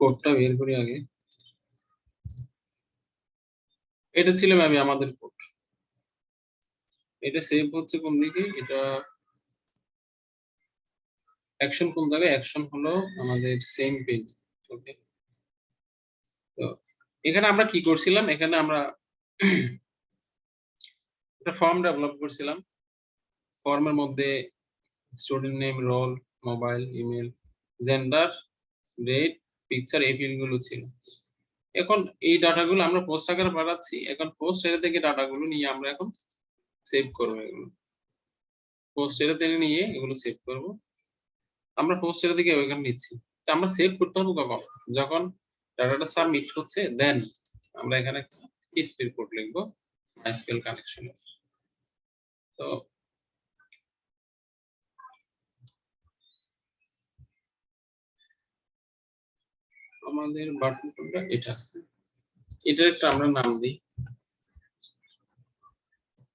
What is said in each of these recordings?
কোডটা বের করি আগে। এটা ছিল আমি আমাদের কোড। এটা সেভ হচ্ছে কোন দিকে, এটা অ্যাকশন কোন জায়গায়, অ্যাকশন হলো আমাদের সেম পেজ। ওকে, তো এখানে আমরা কি করছিলাম, এখানে আমরা একটা ফর্ম ডেভেলপ করছিলাম। ফর্মের মধ্যে student name, roll, mobile, email, gender, date, picture, এই ফিল্ডগুলো ছিল। এখন এই ডাটাগুলো আমরা পোস্ট আকারে পাঠাচ্ছি। এখন পোস্ট এর থেকে ডাটাগুলো নিয়ে আমরা এখন সেভ করব। এগুলো পোস্ট এর থেকে নিয়ে এগুলো সেভ করব। আমরা পোস্ট এর থেকে ওইখানে নিচ্ছি। তো আমরা সেভ করতে হবে কখন, যখন ডাটাটা সাবমিট হচ্ছে, দেন আমরা এখানে একটা পিএসপি কোড লিখব মাইস্কুয়েল কানেকশন। তো আমাদের বাটন কোডটা এটার একটা আমরা নাম দিই,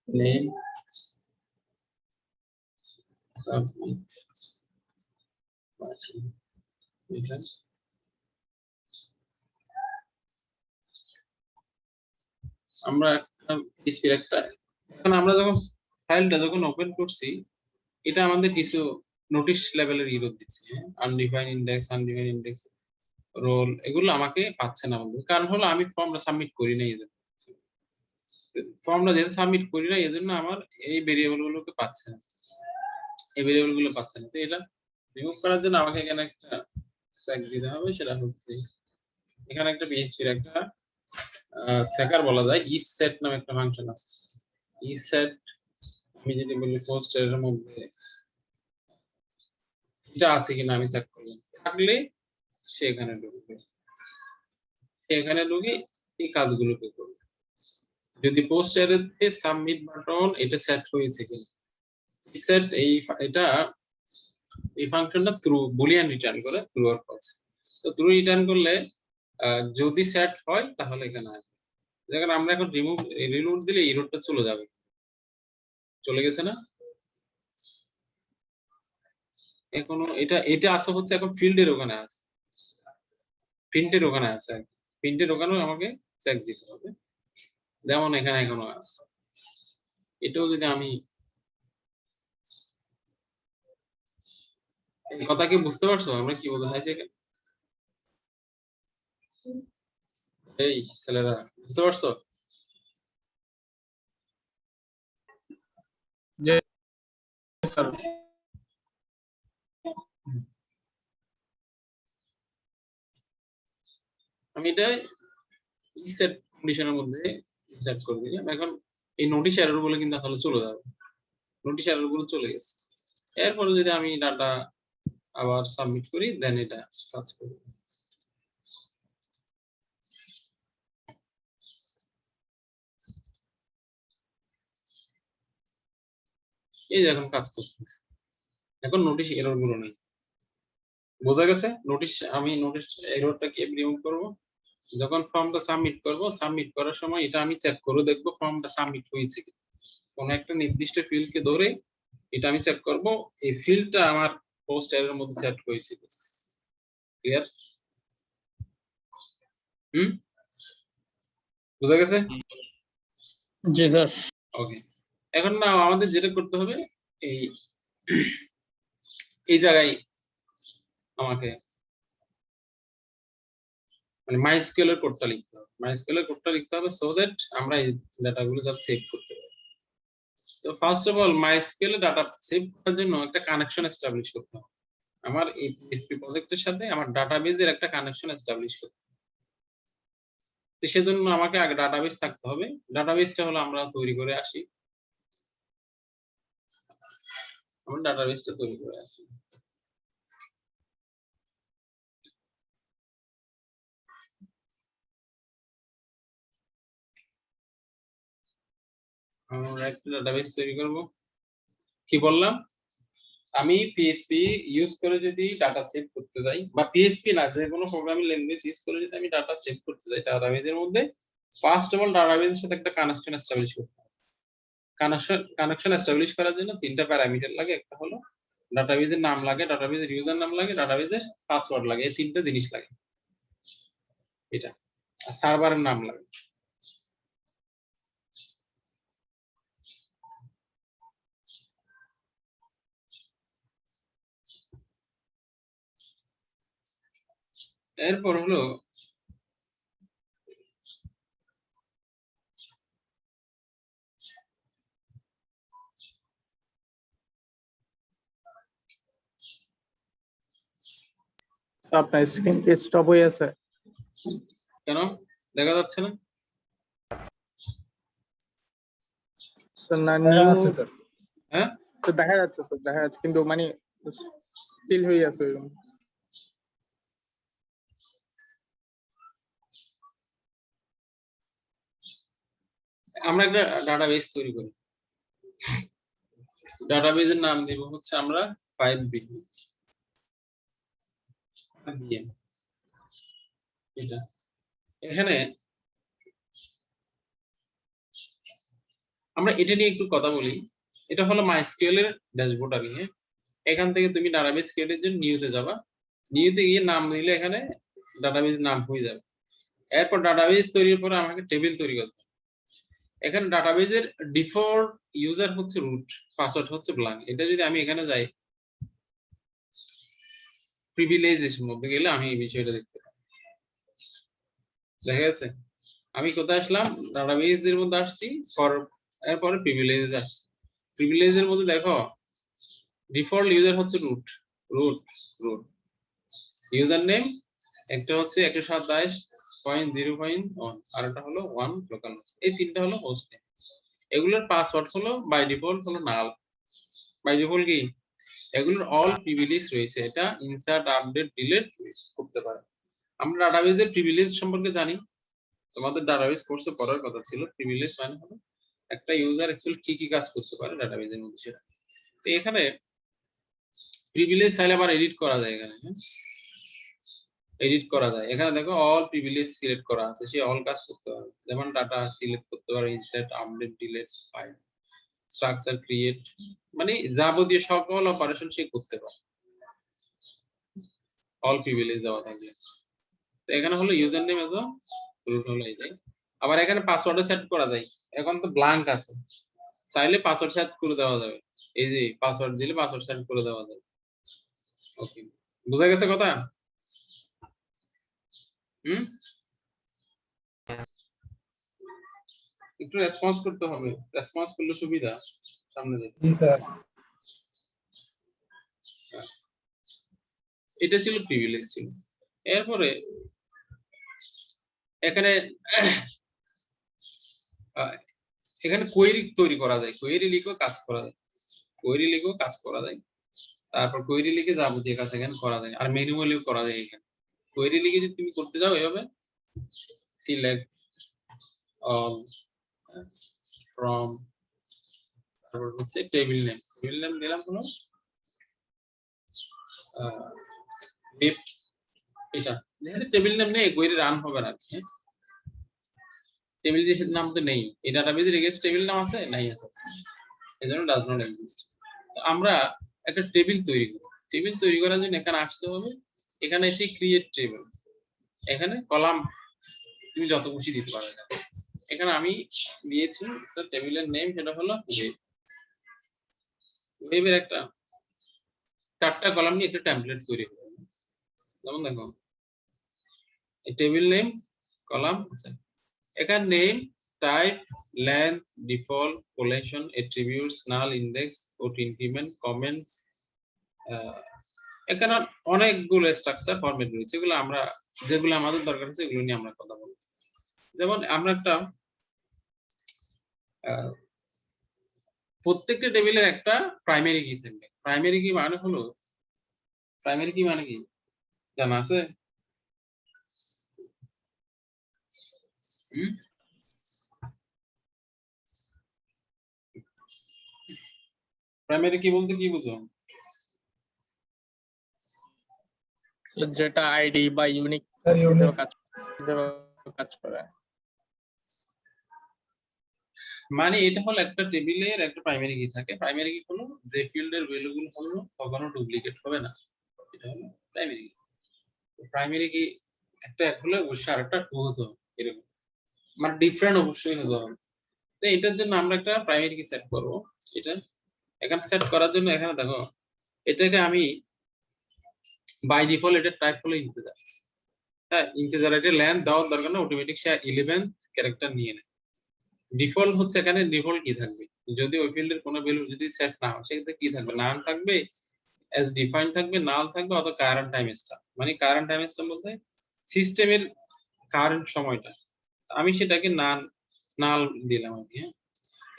নেম সাবমিট বাটন। এটা আমরা একটা পিএসপির একটা, এখন আমরা যখন ফাইলটা যখন ওপেন করছি, এটা আমাদের কিছু নোটিশ লেভেলের ইরর দিচ্ছে, undefined index, undefined index, roll, এগুলো আমাকে পাচ্ছে না আমাদের। কারণ হলো আমি ফর্মটা সাবমিট করি না, এজন্য ফর্মটা যেহেতু সাবমিট করি না, এজন্য আমার এই ভেরিয়েবল গুলোকে পাচ্ছে না, এই ভেরিয়েবল গুলো পাচ্ছে না। তো এটা রিমুভ করার জন্য আমাকে এখানে একটা ট্যাগ দিতে হবে, সেটা হচ্ছে এখানে একটা পিএইচপির একটা চেকার বলা যায়, ইসেট নামে একটা ফাংশন আছে। ইসেট আমি যদি বলি পোস্ট এর মধ্যে এটা আছে কিনা আমি চেক করব, থাকলে সে এখানে ঢুকবে, এখানে ঢুকে এই কাজগুলোকে করবে। যদি পোস্ট এরতে সাবমিট বাটন এটা সেট হয়েছে কিনা, সেট এটা এই ফাংশনটা ট্রু বুলিয়ান রিটার্ন করে, ট্রু অর ফলস। তো ট্রু রিটার্ন করলে যদি সেট হয় তাহলে এখানে আসবে। দেখেন আমরা এখন রিলোড দিলে এররটা চলে যাবে, চলে গেছে না? এখনো এটা আসা হচ্ছে এখন ফিল্ডের ওখানে আছে, প্রিন্টের ওখানে আছে, প্রিন্টের ওখানে আমাকে চেক দিতে হবে, যেমন এখানে এখনো আছে। এটাও যদি আমি, এই কথা কি বুঝতে পারছো আমরা কি বলতে চাইছি এখানে? এই ছেলেরা বুঝতে পারছো? আমি এটা সেট কন্ডিশনের মধ্যে সেট করে দিলাম। এখন এই নোটিশ এরর গুলো কিন্তু আসলে চলে যাবে, নোটিশ এরর গুলো চলে গেছে। এরপরে যদি আমি ডাটা আবার সাবমিট করি, দেন এটা কাজ করবে। এই যে এখন কাজ করছে, এখন নোটিশ এরর গুলো নেই। বোঝা গেছে? আমি নোটিশ এররটাকে রিমুভ করব যখন ফর্মটা সাবমিট করব। সাবমিট করার সময় এটা আমি চেক করে দেখব ফর্মটা সাবমিট হয়েছে কি। কোন একটা নির্দিষ্ট ফিল্ডকে ধরে এটা আমি চেক করব, এই ফিল্ডটা আমার পোস্ট এরর মধ্যে সেট হয়েছে। ক্লিয়ার? বুঝা গেছে? জি স্যার। ওকে, এখন না আমাদের যেটা করতে হবে, এই এই জায়গায় আমাকে মানে মাইস্কুয়েল এর কোডটা লিখতে হবে, মাইস্কুয়েল এর কোডটা লিখতে হবে সো দ্যাট আমরা এই ডাটাগুলো যাতে সেভ করতে পারি। তো ফার্স্ট অফ অল মাইস্কুয়েল এর ডাটা সেভ করার জন্য একটা কানেকশন এস্টাবলিশ করতে হবে। আমার এই পিএসপি প্রজেক্টের সাথে আমার ডাটাবেজের একটা কানেকশন এস্টাবলিশ করতে হবে। তো সেজন্য আমাকে আগে ডাটাবেস থাকতে হবে। ডাটাবেসটা হলো আমরা তৈরি করে আসি, আমরা ডাটাবেসটা তৈরি করে আসি। আমরা একটা ডাটাবেস তৈরি করব। কি বললাম, আমি পিএসপি ইউজ করে যদি ডাটা সেভ করতে যাই, বা পিএসপি না যে কোনো প্রোগ্রামিং ল্যাঙ্গুয়েজ ইউজ করে যদি আমি ডাটা সেভ করতে যাই ডাটাবেজের মধ্যে, ফার্স্ট অফ অল ডাটাবেজের সাথে একটা কানেকশন এস্টাবলিশ করতে হবে। কানেকশন এস্টাবলিশ করার জন্য তিনটা প্যারামিটার লাগে। একটা হলো ডাটাবেজের নাম লাগে, ডাটাবেজের ইউজার নাম লাগে, ডাটাবেজের পাসওয়ার্ড লাগে। এই তিনটা জিনিস লাগে। এটা আর সার্ভারের নাম লাগবে। এরপর হলো আপনার স্ক্রিন কি স্টপ হয়ে আছে? কেন দেখা যাচ্ছে না? স্যার না নিউ স্যার হ্যাঁ তো দেখা যাচ্ছে স্যার, দেখা যাচ্ছে কিন্তু মানে স্টিল হয়ে আছে ওইরকম। আমরা একটা ডাটাবেস তৈরি করি। ডাটাবেসের নাম দেব হচ্ছে আমরা 5B এটা। এখানে আমরা এটা নিয়ে একটু কথা বলি। এটা হলো মাইস্কুয়েল এর ড্যাশবোর্ড আর কি। এখান থেকে তুমি ডাটাবেস ক্রিয়েটের জন্য নিউতে যাবা, নিউতে গিয়ে নাম দিলে এখানে ডাটাবেস নাম হয়ে যাবে। এরপর ডাটাবেস তৈরির পরে আমাকে টেবিল তৈরি করতে হবে। এখানে ডাটাবেসের ডিফল্ট ইউজার হচ্ছে রুট, পাসওয়ার্ড হচ্ছে ব্ল্যাঙ্ক। এটা যদি আমি এখানে যাই প্রিভিলেজের মধ্যে গেলে আমি এই বিষয়টা দেখতে পাই। দেখা গেছে আমি কোথায় আসলাম, ডাটাবেসের মধ্যে আসছি, এরপরে প্রিভিলেজে আসছি। প্রিভিলেজের মধ্যে দেখো ডিফল্ট ইউজার হচ্ছে root root root. User name একটা হচ্ছে 127.0.1 আর একটা হলো 1 লোকাল হোস্ট। এই তিনটা হলো হোস্ট নেম। এগুলোর পাসওয়ার্ড হলো বাই ডিফল্ট হলো নাল। বাই ডিফল্ট কি এগুলোর অল প্রিভিলেজ রয়েছে, এটা ইনসার্ট আপডেট ডিলিট করতে পারে। আমরা ডাটাবেসের প্রিভিলেজ সম্পর্কে জানি, তোমাদের ডাটাবেস কোর্সে পড়ার কথা ছিল। প্রিভিলেজ মানে হলো একটা ইউজার অ্যাকচুয়ালি কি কি কাজ করতে পারে ডাটাবেসের মধ্যে সেটা। তো এখানে প্রিভিলেজ চাইলে আবার এডিট করা যায়। এখানে এডিট করা যায়। এখানে দেখো অল প্রিভিলেজ সিলেক্ট করা আছে, সে অল কাজ করতে পারে। যেমন ডাটা সিলেক্ট করতে পারে, insert update delete file structure create, মানে যাবতীয় সকল অপারেশন সে করতে পারে অল প্রিভিলেজ দেওয়া থাকলে। তো এখানে হলো ইউজার নেম এবং রুট হলো এই যায়। আবার এখানে পাসওয়ার্ড সেট করা যায়। এখন তো ব্ল্যাঙ্ক আছে, চাইলে পাসওয়ার্ড সেট করে দেওয়া যাবে। এই যে পাসওয়ার্ড দিলে পাসওয়ার্ড সেট করে দেওয়া যাবে। ওকে, বুঝা গেছে কথা? একটু রেসপন্স করতে হবে, রেসপন্স করলে সুবিধা সামনে যেতে। জি স্যার। এটা ছিল প্রিভিলেজ ছিল। এরপরে এখানে এখানে কোয়েরি তৈরি করা যায়, কোয়েরি লিখেও কাজ করা যায়, কোয়েরি লিখেও কাজ করা যায়। তারপর কোয়েরি লিখে যাবতীয় কাজ এখানে করা যায়, আর ম্যানুয়ালিও করা যায়। এখানে কোয়েরি লিখে যদি তুমি করতে যাও এভাবে সিলেক্ট অল ফ্রম, তারপর হচ্ছে টেবিল নেম দিলাম হলো এটা। যেহেতু টেবিল নেম নেই কোয়েরি রান হবে না। টেবিল যেহেতু নাম তো নেই, এই ডাটাবেজে রেগেস্ট টেবিল নাম আছে নাই আছে, এজন্য ডাজ নট এক্সিস্ট। আমরা একটা টেবিল তৈরি করব। টেবিল তৈরি করার জন্য এখানে আসতে হবে, এখানে এসে ক্রিয়েট টেবিল, এখানে কলাম তুমি যত খুশি দিতে পারো। এখানে আমি দিয়েছি টেবিলের নেম, সেটা হলো ওয়েব। ওয়েবের একটা 4টা কলাম নিয়ে একটা টেমপ্লেট তৈরি করব। যেমন দেখো এই টেবিল নেম কলাম আছে, এখানে name type length default collection attributes null index auto increment comments, এখানে অনেকগুলো স্ট্রাকচার ফরম্যাট রয়েছে। এগুলো আমরা যেগুলো আমাদের দরকার আছে এগুলো নিয়ে আমরা কথা বলবো। যেমন আমরা একটা প্রত্যেকটা টেবিলের একটা প্রাইমারি কি থাকবে। প্রাইমারি কি মানে হলো, প্রাইমারি কি মানে কি জানা আছে? প্রাইমারি কি বলতে কি বুঝো? যেটা আইডি বা ইউনিক স্যার ইউনিক কাজ করে। মানে এটা হলো একটা টেবিলের একটা প্রাইমারি কি থাকে। প্রাইমারি কি হলো যে ফিল্ডের ভ্যালুগুলো হলো কখনো ডুপ্লিকেট হবে না, এটা হলো প্রাইমারি কি। প্রাইমারি কি একটা 1 হলে অবশ্যই আরেকটা 2 হতে হবে এরকম, মানে ডিফারেন্ট অবশ্যই হতে হবে। তো এটার জন্য আমরা একটা প্রাইমারি কি সেট করব। এটা এখানে সেট করার জন্য এখানে দেখো এটাকে আমি বাই ডিফল্ট এটা টাইপ হলো ইন্টিজার। হ্যাঁ, ইন্টিজার এটা লেন্থ দেওয়ার দরকার না, অটোমেটিক সে 11th ক্যারেক্টার নিয়ে নেয়। ডিফল্ট হচ্ছে এখানে ডিফল্ট কি থাকবে, যদি ওই ফিল্ডের কোনো ভ্যালু যদি সেট না হয় সেক্ষেত্রে কি থাকবে, নান থাকবে, as defined থাকবে, নাল থাকবে, অথবা কারেন্ট টাইম স্ট্যাম্প। মানে কারেন্ট টাইম স্ট্যাম্প বলতে সিস্টেমের কারেন্ট সময়টা, আমি সেটাকে নাল দিলাম আর কি। হ্যাঁ,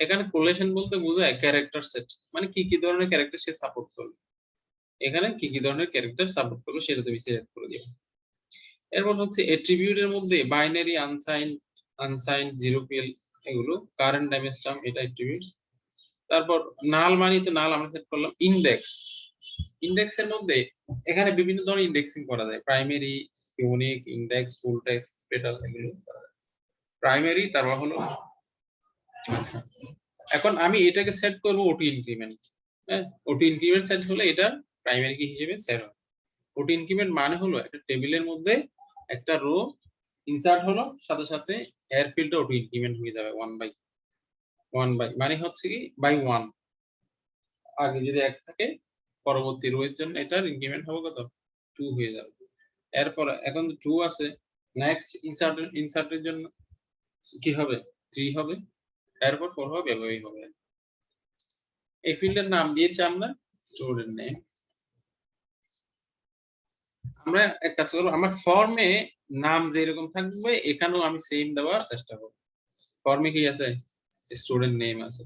এখানে কোলেশন বলতে বোঝায় ক্যারেক্টার সেট, মানে কি কি ধরনের ক্যারেক্টার সে সাপোর্ট করবে, এখানে কি কি ধরনের ক্যারেক্টার সাপোর্ট করবে সেটা তুমি সিলেক্ট করে দিবে। এরপর হচ্ছে অ্যাট্রিবিউটের মধ্যে বাইনারি, আনসাইন, জিরো পিএল, এগুলো কারেন্ট টাইম স্ট্যাম্প, এটা অ্যাট্রিবিউট। তারপর নাল মানে তো নাল আমরা সেট করলাম। ইনডেক্স, ইনডেক্সের মধ্যে এখানে বিভিন্ন ধরনের ইনডেক্সিং করা যায়, প্রাইমারি, ইউনিক, ইনডেক্স, ফুল টেক্সট, স্পেশাল, এগুলো করা যায়। প্রাইমারি তারপর হলো, আচ্ছা এখন আমি এটাকে সেট করব ওটি ইনক্রিমেন্ট। হ্যাঁ, ওটি ইনক্রিমেন্ট সেট হলে এটা প্রাইমারি কি হিসেবে সেট হবে। ওটি ইনক্রিমেন্ট মানে হলো একটা টেবিলের মধ্যে একটা রো ইনসার্ট হলো, সাথে সাথে এর ফিল্ডটা ওটি ইনক্রিমেন্ট হয়ে যাবে 1 বাই মানে হচ্ছে কি বাই 1, আগে যদি 1 থাকে পরবর্তী রো এর জন্য এটার ইনক্রিমেন্ট হবে কত, 2 হয়ে যাবে। এরপর এখন 2 আছে, নেক্সট ইনসার্টের জন্য কি হবে, 3 হবে, এরপর 4 হবে, এভাবেই হবে। এই ফিল্ডের নাম দিয়েছি আমরা স্টুডেন্ট নেম। আমরা এক কাজ করব, আমার ফর্মে নাম যেরকম থাকবে এখানেও আমি সেম দেওয়ার চেষ্টা করব। ফর্মে কি আছে, স্টুডেন্ট নেম আছে,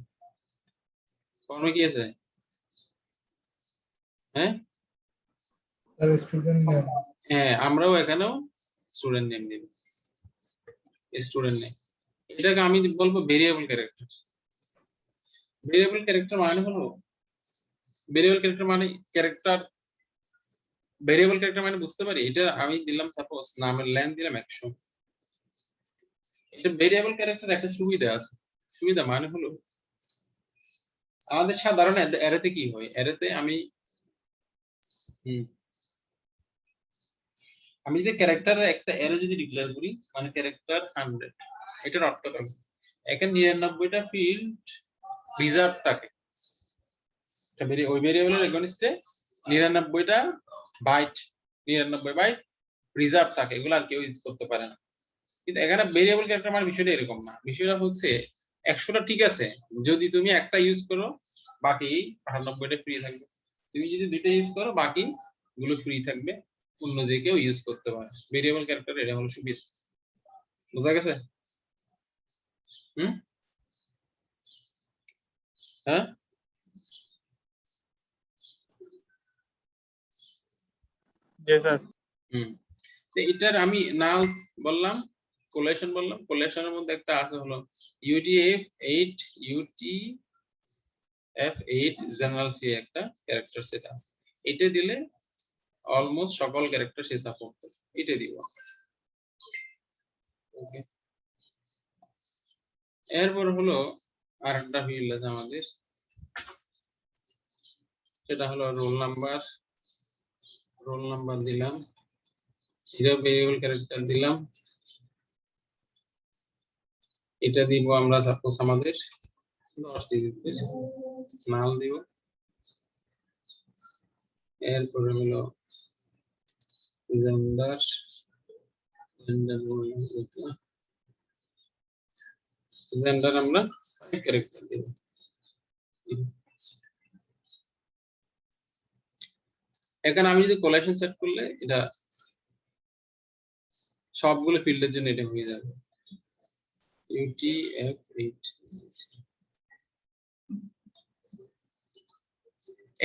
ফর্মে কি আছে, হ্যাঁ স্টুডেন্ট নেম, হ্যাঁ আমরাও এখানেও স্টুডেন্ট নেম দিব, স্টুডেন্ট নেম। এটাকে আমি বলবো ভেরিয়েবল ক্যারেক্টার। ভেরিয়েবল ক্যারেক্টার মানে হলো, ভেরিয়েবল ক্যারেক্টার মানে ক্যারেক্টার, ভেরিয়েবল ক্যারেক্টার মানে বুঝতে পারি, এটা আমি দিলাম সাপোজ নামের লেন্থ দিলাম 100। এটা ভেরিয়েবল ক্যারেক্টার একটা সুবিধা আছে, সুবিধা মানে হলো আমাদের সাধারণ অ্যারেতে কি হয়, অ্যারেতে আমি যদি ক্যারেক্টারের একটা অ্যারে যদি ডিক্লেয়ার করি, মানে ক্যারেক্টার 100, এটার অর্থ কি, এখানে 99টা ফিল্ড রিজার্ভ থাকে, ওই ভেরিয়েবলের এগেইনস্টে 99টা বাইট, 99 বাইট রিজার্ভ থাকে, এগুলো আর কেউ ইউজ করতে পারে না। কিন্তু এখানে ভেরিয়েবল ক্যারেক্টার মানে বিষয়টা এরকম না, বিষয়টা হচ্ছে 100টা ঠিক আছে, যদি তুমি একটা ইউজ করো বাকি 98টা ফ্রি থাকবে, তুমি যদি দুইটা ইউজ করো বাকি গুলো ফ্রি থাকবে, অন্য যে কেউ ইউজ করতে পারে। ভেরিয়েবল ক্যারেক্টার এটা হলো সুবিধা, বোঝা গেছে? হ্যাঁ, জি স্যার। তো এটার আমি নাল বললাম, কোলেশন বললাম, কোলেশনের মধ্যে একটা আছে হলো UTF-8, UTF-8 জেনারেল সি একটা ক্যারেক্টার সেট আছে, এটা দিলে অলমোস্ট সকল ক্যারেক্টার সে সাপোর্ট করে, এটা দিব। ওকে, এরপর হলো আরেকটা ফিল্ড আছে আমাদের, সেটা হলো রোল নাম্বার দিলাম, এটা ভেরিয়েবল ক্যারেক্টার দিলাম, এটা দিব আমরা সাপোজ আমাদের 10 ডিজিট নাল দিব। এরপরে হলো জেন্ডার আমরা ক্যারেক্টার দিব। এখানে আমি যদি কোলেশন সেট করলে এটা সবগুলো ফিল্ডের জন্য এটা হয়ে যাবে UTF-8।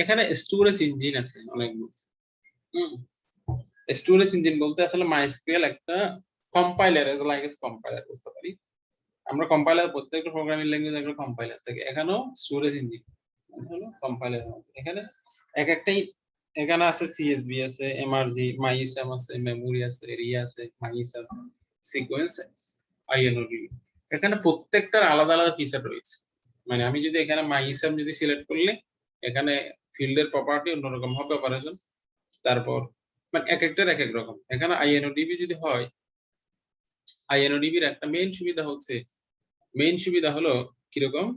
এখানে স্টোরেজ ইঞ্জিন আছে অনেকগুলো। স্টোরেজ ইঞ্জিন বলতে আসলে MySQL একটা compiler, as like S compiler বলতে পারি আমরা। কম্পাইলার প্রত্যেকটা প্রোগ্রামিং ল্যাঙ্গুয়েজ একটা কম্পাইলার থাকে, এখানেও স্টোরেজ ইঞ্জিন হলো কম্পাইলার। এখানে এক একটাই, এখানে আছে CSV আছে, MRG, MySum আছে, মেমোরি আছে, রিয়া আছে, MySum, সিকোয়েন্স, INOD। এখানে প্রত্যেকটার আলাদা আলাদা ফিচার রয়েছে। মানে আমি যদি এখানে MySum যদি সিলেক্ট করলে এখানে ফিল্ডের প্রপার্টি অন্যরকম হবে, অপারেশন, তারপর মানে এক একটার এক এক রকম। এখানে INODB যদি হয়, INODB এর একটা মেইন সুবিধা হলো কিরকম,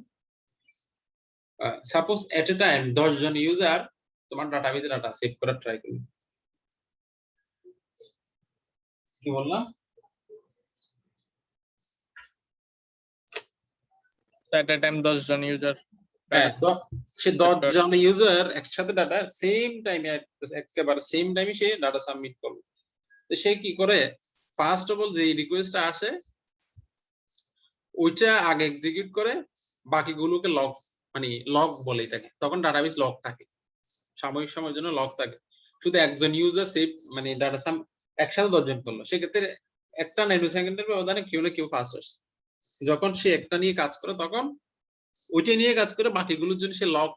সাপোজ এট এ টাইম 10 জন ইউজার তোমার ডাটাবেজে ডাটা সেভ করার ট্রাই করবে। কি বললাম? at a time 10 জন ইউজার হ্যাঁ, সে 10 জন ইউজার একসাথে ডাটা সেম টাইমে একেবারে সেম টাইমে সে ডাটা সাবমিট করবে। তো সে কি করে, ফার্স্ট অফ অল যে রিকোয়েস্টটা আসে ওইটা আগে এক্সিকিউট করে, বাকিগুলোকে লক বলে এটাকে। তখন ডাটাবেস লক থাকে, সাময়িক সময়ের জন্য লক থাকে। শুধু একজন ইউজার সেভ মানে ডাটা সাম একসাথে 10 জন করলো, সেক্ষেত্রে একটা ন্যানো সেকেন্ডের ব্যবধানে কেউ না কেউ ফার্স্ট আসে। যখন সে একটা নিয়ে কাজ করে তখন ওইটা নিয়ে কাজ করে বাকিগুলোর জন্য সে লক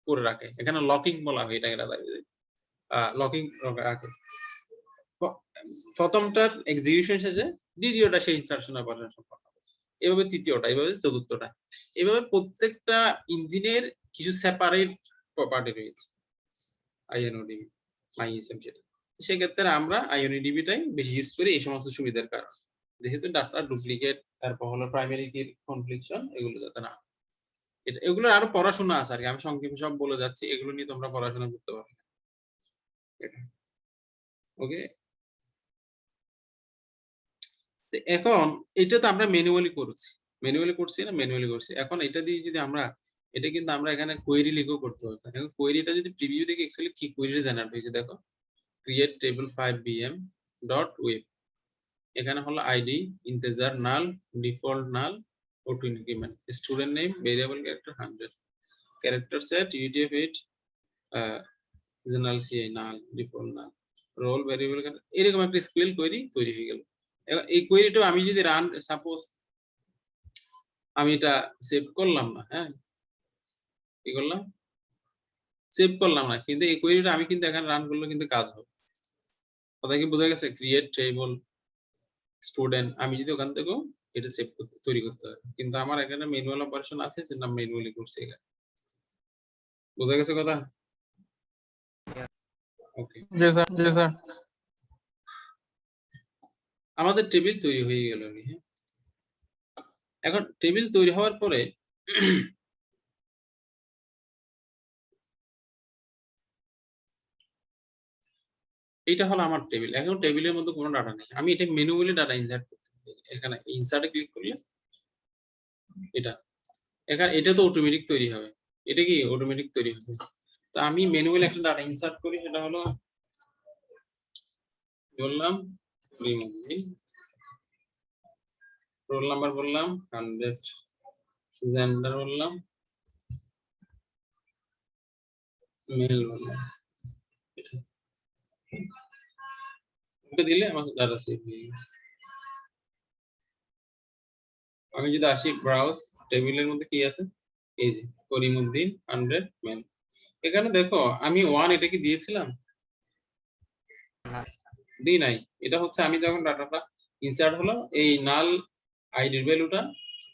করে রাখে। এখানে লকিং বলা হয় এটাকে, লকিং রাখে। প্রথমটার এক্সিকিউশন শেষে দ্বিতীয়টা সেই ইনসারশন অপারেশন সম্পন্ন, এভাবে তৃতীয়টা, এভাবে চতুর্থটা। এভাবে প্রত্যেকটা ইঞ্জিনের কিছু সেপারেট প্রপার্টি রয়েছে INODB MySM সেটা। সেক্ষেত্রে আমরা INODB টাই বেশি ইউজ করি এই সমস্ত সুবিধার কারণে, যেহেতু ডাটা ডুপ্লিকেট, তারপর হলো প্রাইমারি কির কনফ্লিকশন, এগুলো যাতে না। এগুলো আরো পড়াশোনা আছে আর কি, আমি সংক্ষেপে সব বলে যাচ্ছি, এগুলো নিয়ে তোমরা পড়াশোনা করতে পারবে। ওকে, এখন এটা তো আমরা ম্যানুয়ালি করছি এখন এটা দিয়ে যদি আমরা, এটা কিন্তু আমরা এখানে কোয়েরি লিখেও করতে পারতাম। এখন কোয়েরিটা যদি প্রিভিউ দেখে অ্যাকচুয়ালি কি কোয়েরি জেনারেট হয়েছে দেখো, create table 5bm dot web, এখানে হলো আইডি ইন্টিজার নাল, ডিফল্ট নাল, auto increment, student name, variable character 100, character set UTF-8, general CI নাল, ডিফল্ট নাল, রোল ভেরিয়েবল, এরকম একটা SQL কোয়েরি তৈরি হয়ে গেল। এই কোয়েরিটা আমি যদি রান, সাপোজ আমি এটা সেভ করলাম না, হ্যাঁ কি করলাম, সেভ করলাম না, কিন্তু এই কোয়েরিটা আমি কিন্তু এখানে রান করলে কিন্তু কাজ হবে। কথা কি বোঝা গেছে? ক্রিয়েট টেবল স্টুডেন্ট, আমি যদি ওখান থেকেও এটা সেভ করতে তৈরি করতে হয়, কিন্তু আমার এখানে ম্যানুয়াল অপারেশন আছে যেটা ম্যানুয়ালি করছি এখানে। বোঝা গেছে কথা? ওকে, জি স্যার, জি স্যার। আমাদের টেবিল তৈরি হয়ে গেল। হ্যাঁ, এখন টেবিল তৈরি হওয়ার পরে এটা হলো আমার টেবিল। এখন টেবিলের মধ্যে কোনো ডাটা নেই, আমি এটা ম্যানুয়ালি ডাটা ইনসার্ট করতে পারি। এখানে ইনসার্টে ক্লিক করলে এটা তো অটোমেটিক তৈরি হবে, এটা কি অটোমেটিক তৈরি হবে। তো আমি ম্যানুয়ালি একটা ডাটা ইনসার্ট করি, সেটা হলো বললাম রোল নাম্বার বললাম 100, জেন্ডার বললাম মেল বললাম, ওকে দিলে আমার ডাটা সেভ হয়ে গেছে। আমি যদি আসি ব্রাউজ, টেবিলের মধ্যে কি আছে, এই যে করিমউদ্দিন 100 মেল। এখানে দেখো আমি 1 এটা কি দিয়েছিলাম? দিই নাই। এটা হচ্ছে আমি যখন ডাটাটা ইনসার্ট হলো, এই নাল আইডির ভ্যালুটা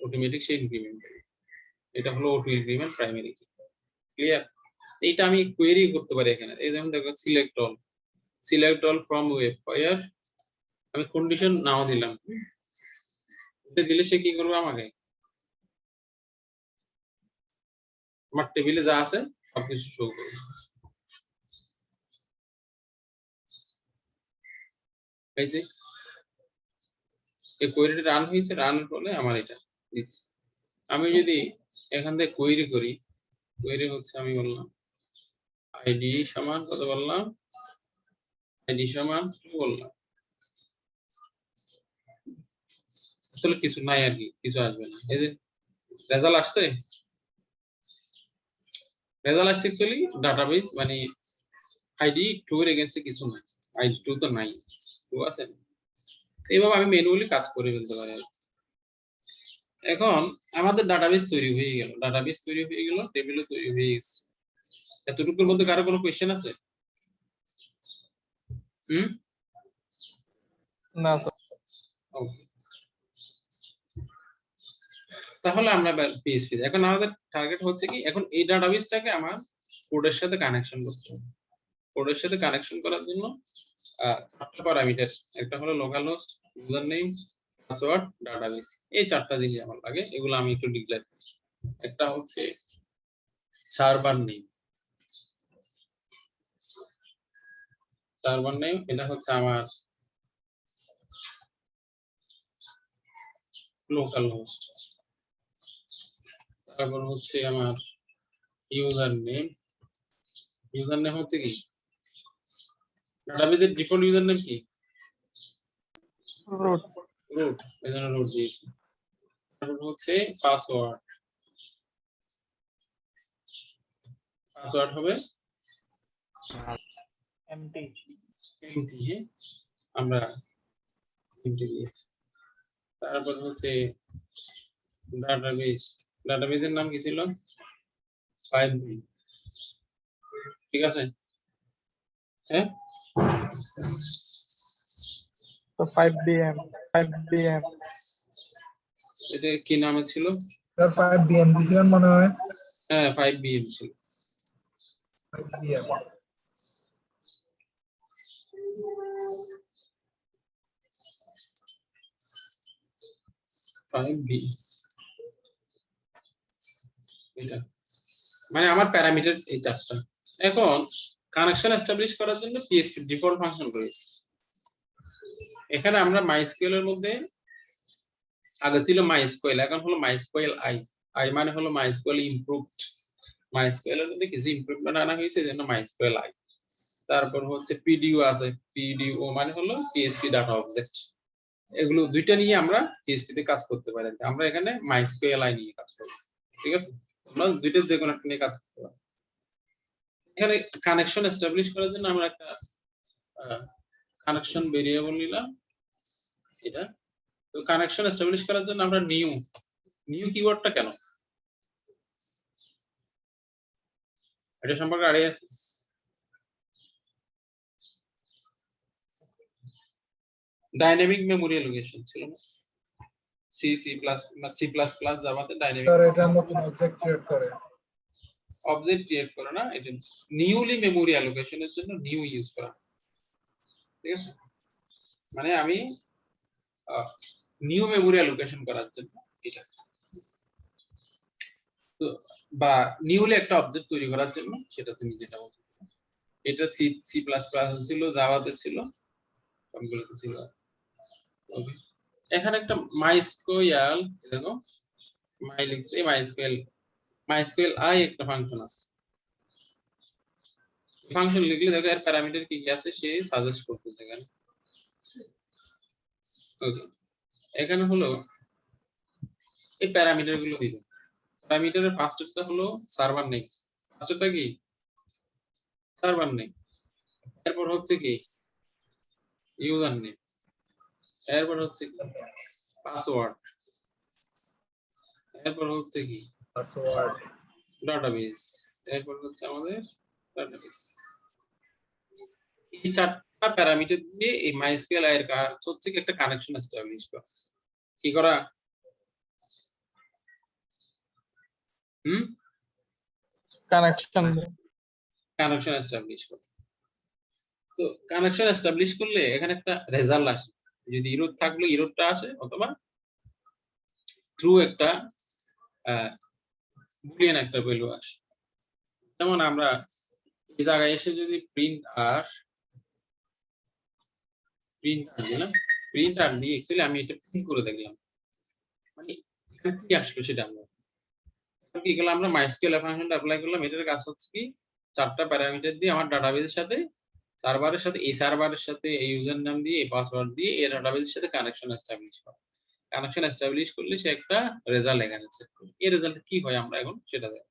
অটোমেটিক সে ইনক্রিমেন্ট করে। এটা হলো auto increment primary key. Clear? এটা আমি কোয়েরি করতে পারি এখানে। এই যেমন দেখো select all from web where, আমি কন্ডিশন নাও দিলাম, এটা দিলে সে কি করবে, আমাকে আমার টেবিলে যা আছে সবকিছু শো করবে। এই যে এই কোয়েরিটা রান হয়েছে, রান করলে আমার এটা দিচ্ছে। আমি যদি এখান থেকে কোয়েরি করি, কোয়েরি হচ্ছে আমি বললাম আইডি সমান কত বললাম, আইডি সমান কি বললাম, আসলে কিছু নাই আর কি, কিছু আসবে না। এই যে রেজাল্ট আসছে, অ্যাকচুয়ালি ডাটাবেস মানে আইডি 2 এর এগেইনস্টে কিছু নাই, আইডি 2 তো নাই, 2 আছে। এইভাবে আমি ম্যানুয়ালি কাজ করে ফেলতে পারি। এখন আমাদের ডাটাবেস তৈরি হয়ে গেল, টেবিলও তৈরি হয়ে গেছে। এতটুকুর মধ্যে কারো কোনো কোশ্চেন আছে? না স্যার। ওকে, তাহলে আমরা পিএইচপি, এখন আমাদের টার্গেট হচ্ছে কি, এখন এই ডাটাবেসটাকে আমার কোডের সাথে কানেকশন করতে হবে। পোর্টের সাথে কানেকশন করার জন্য চারটা প্যারামিটার, একটা হলো local host, user name, password, database. এই চারটা জিনিস আমার লাগে, এগুলো আমি একটু ডিক্লেয়ার করি। একটা হচ্ছে সার্ভার নেম, সার্ভার নেম এটা হচ্ছে আমার লোকাল হোস্ট। তারপর হচ্ছে আমার ইউজার নেম, ইউজার নেম হচ্ছে কি ডাটাবেসের ডিফল্ট ইউজার নেম কি root রুট, এজন্য রুট দিয়েছি। তারপর হচ্ছে পাসওয়ার্ড, পাসওয়ার্ড হবে empty এমটি, আমরা এমটি দিয়েছি। তারপর হচ্ছে ডাটাবেস, ডাটাবেসের নাম কি ছিল 5b, ঠিক আছে? হ্যাঁ তো 5dm এটা কি নামে ছিল? স্যার 5dm দিছিলেন মনে হয়। হ্যাঁ 5bm ছিল। 5dm 5b এটা মানে আমার প্যারামিটার এই চারটা। এখন কানেকশন এস্টাবলিশ করার জন্য পিএসপি ডিফল্ট ফাংশন রয়েছে। এখানে আমরা মাইস্কুয়েল এর মধ্যে আগে ছিল মাইস্কুয়েল, এখন হলো মাইস্কুয়েল আই। আই মানে হলো মাইস্কুয়েল ইমপ্রুভড। মাইস্কুয়েল এর মধ্যে কিছু ইমপ্রুভমেন্ট আনা হয়েছে, যেন মাইস্কুয়েল আই। তারপর হচ্ছে পিডিও আছে, পিডিও মানে হলো পিএসপি ডাটা অবজেক্ট। এগুলো দুইটা নিয়ে আমরা পিএসপি তে কাজ করতে পারি। আমরা এখানে মাইস্কুয়েল আই নিয়ে কাজ করব, ঠিক আছে? তোমরা দুইটার যে কোনো একটা নিয়ে কাজ করতে পারো। এখানে কানেকশন এস্টাবলিশ করার জন্য আমরা একটা কানেকশন ভেরিয়েবল নিলাম এটা। তো কানেকশন এস্টাবলিশ করার জন্য আমরা নিউ কিওয়ার্ডটা কেন, এটা সম্পর্কে আইডিয়া আছে? ডাইনামিক মেমোরি অ্যালোকেশন ছিল না সি++ জাভাতে ডাইনামিক স্যার এটা নতুন অবজেক্ট ক্রিয়েট করে। অবজেক্ট ক্রিয়েট করে না, এটা নিউলি মেমোরি অ্যালোকেশনের জন্য নিউ ইউজ করা, ঠিক আছে? মানে আমি নিউ মেমোরি অ্যালোকেশন করার জন্য এটা, তো বা নিউলি একটা অবজেক্ট তৈরি করার জন্য, সেটা তুমি যেটা বলছো এটা সি++ ছিল, জাভাতে ছিল, সবগুলোতে ছিল। ওকে, এখানে একটা মাইস্কুয়েল, দেখো মাই লিখছে মাইস্কুয়েল আই একটা ফাংশন আছে। ফাংশন লিখলে দেখো এর প্যারামিটার কি কি আছে সে সাজেস্ট করতেছে এখানে। ওকে, এখানে হলো এই প্যারামিটার গুলো দিবে। প্যারামিটারের ফার্স্টটা হলো সার্ভার নেম, ফার্স্টটা কি সার্ভার নেম, এরপর হচ্ছে কি ইউজার নেম, এরপর হচ্ছে কি পাসওয়ার্ড, এরপর হচ্ছে কি পাসওয়ার্ড ডাটাবেস, এরপর হচ্ছে আমাদের ডাটাবেস। এই চারটা প্যারামিটার দিয়ে এই মাইস্কুয়েল এর কাজ হচ্ছে কি একটা কানেকশন এস্টাবলিশ করা। কি করা? কানেকশন এস্টাবলিশ করা। তো কানেকশন এস্টাবলিশ করলে এখানে একটা রেজাল্ট আসে, যদি ইরর থাকলে ইররটা আসে, অথবা ট্রু একটা বুলিয়ান একটা ভ্যালু আসে। যেমন আমরা এই জায়গায় এসে যদি প্রিন্ট আর দিলাম, প্রিন্ট আর দিয়ে অ্যাকচুয়ালি আমি এটা প্রিন্ট করে দেখলাম, মানে এখানে কি আসলো সেটা আমরা কি করলাম, আমরা মাইস্কুয়েল ফাংশনটা অ্যাপ্লাই করলাম। এটার কাজ হচ্ছে কি চারটা প্যারামিটার দিয়ে আমার ডাটাবেসের সাথে সার্ভারের সাথে, এই সার্ভারের সাথে এই ইউজার নাম দিয়ে এই পাসওয়ার্ড দিয়ে এই ডাটাবেসের সাথে কানেকশন এস্টাবলিশ করা। কানেকশন এস্টাবলিশ করলে সে একটা রেজাল্ট এখানে সেট করবে। এই রেজাল্ট কি হয় আমরা এখন সেটা দেখব।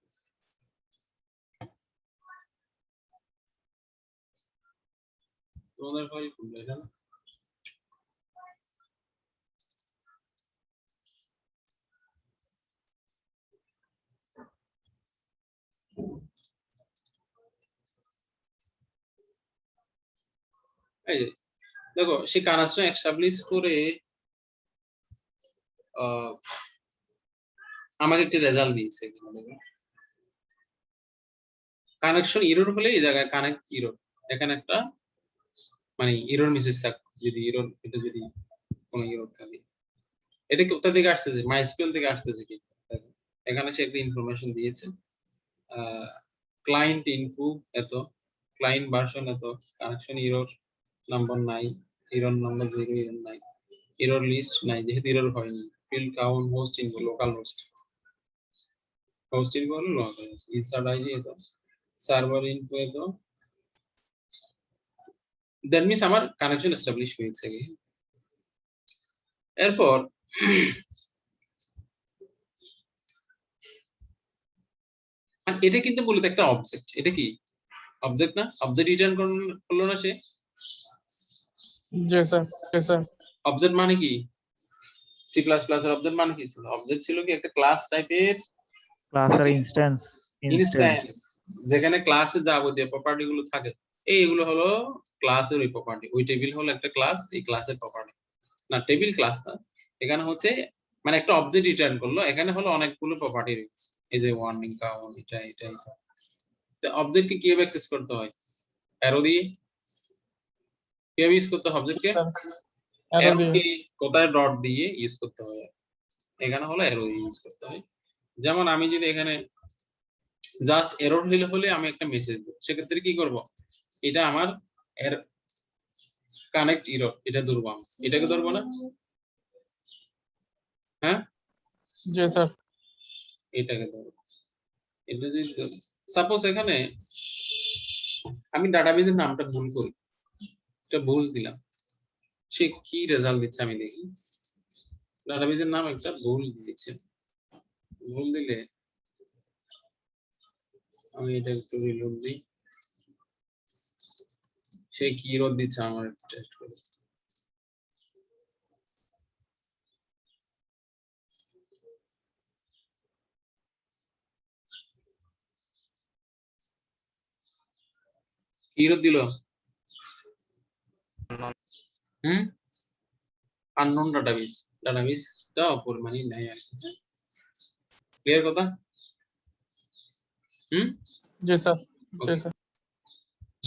তোমাদের ফাইল খুলবে এটা না? এই যে দেখো সে কানেকশন এস্টাবলিশ করে আমাকে একটা রেজাল্ট দিয়েছে এখানে। দেখো কানেকশন এরর হলে এই জায়গায় কানেক্ট এরর, এখানে একটা মানে এরর মেসেজ থাক, যদি এরর, এটা যদি কোনো এরর থাকে, এটা কোথা থেকে আসতেছে, মাইস্কুয়েল থেকে আসতেছে কি, দেখো, এখানে সে একটা ইনফরমেশন দিয়েছে, ক্লায়েন্ট ইনফো এত, ক্লায়েন্ট ভার্সন এত, কানেকশন এরর নাম্বার নাই, এরর নাম্বার 0 এরর নাই, এরর লিস্ট নাই যেহেতু এরর হয়নি, field count, host info, local host, host info হলো লোকাল হোস্ট, ইনসার্ট আইডি এত, সার্ভার ইনফো এত, দ্যাট মিন্স আমার কানেকশন এস্টাবলিশ হয়েছে। এরপর এটা কিন্তু মূলত একটা অবজেক্ট, এটা কি অবজেক্ট না, অবজেক্ট রিটার্ন করলো না সে, জি স্যার, জি স্যার। অবজেক্ট মানে কি, সি প্লাস প্লাস এর অবজেক্ট মানে কি ছিল, অবজেক্ট ছিল কি একটা ক্লাস টাইপের ক্লাস আর ইনস্ট্যান্স ইনস্ট্যান্স, যেখানে ক্লাসে যাবতীয় প্রপার্টি গুলো থাকে, এইগুলো হলো ক্লাসের ওই প্রপার্টি, ওই টেবিল হলো একটা ক্লাস, এই ক্লাসের প্রপার্টি না, টেবিল ক্লাস না, এখানে হচ্ছে মানে একটা অবজেক্ট রিটার্ন করলো, এখানে হলো অনেকগুলো প্রপার্টি রয়েছে, এই যে ওয়ার্নিং কাউন্ট, এটা এটা এটা, তো অবজেক্টকে কিভাবে অ্যাক্সেস করতে হয়, অ্যারো দিয়ে কিভাবে ইউজ করতে হবে অবজেক্টকে, অ্যারো অ্যারো দিয়ে। কি কোথায় ডট দিয়ে ইউজ করতে হয়, এখানে হলো অ্যারো দিয়ে ইউজ করতে হয়। যেমন আমি যদি এখানে জাস্ট এরর হলে আমি একটা মেসেজ দেব, সেক্ষেত্রে কি করব, এটা আমার কানেক্ট এরর, এটা ধরবো আমি, এটাকে ধরবো না, হ্যাঁ জি স্যার। এটাকে ধরবো, এটা যদি সাপোজ এখানে আমি ডাটাবেজের নামটা ভুল করি, এটা ভুল দিলাম, সে কি রেজাল্ট দিচ্ছে আমি দেখি, ডাটাবেজের নাম একটা ভুল দিয়েছে, ভুল দিলে আমি এটা একটু রিলোড দিই, সে কি এরর দিচ্ছে আমার টেস্ট করি, কি এরর দিল, আননোন ডাটাবেসটা অপরিমাণই নাই আর কি, ক্লিয়ার কথা, জি স্যার, জি স্যার।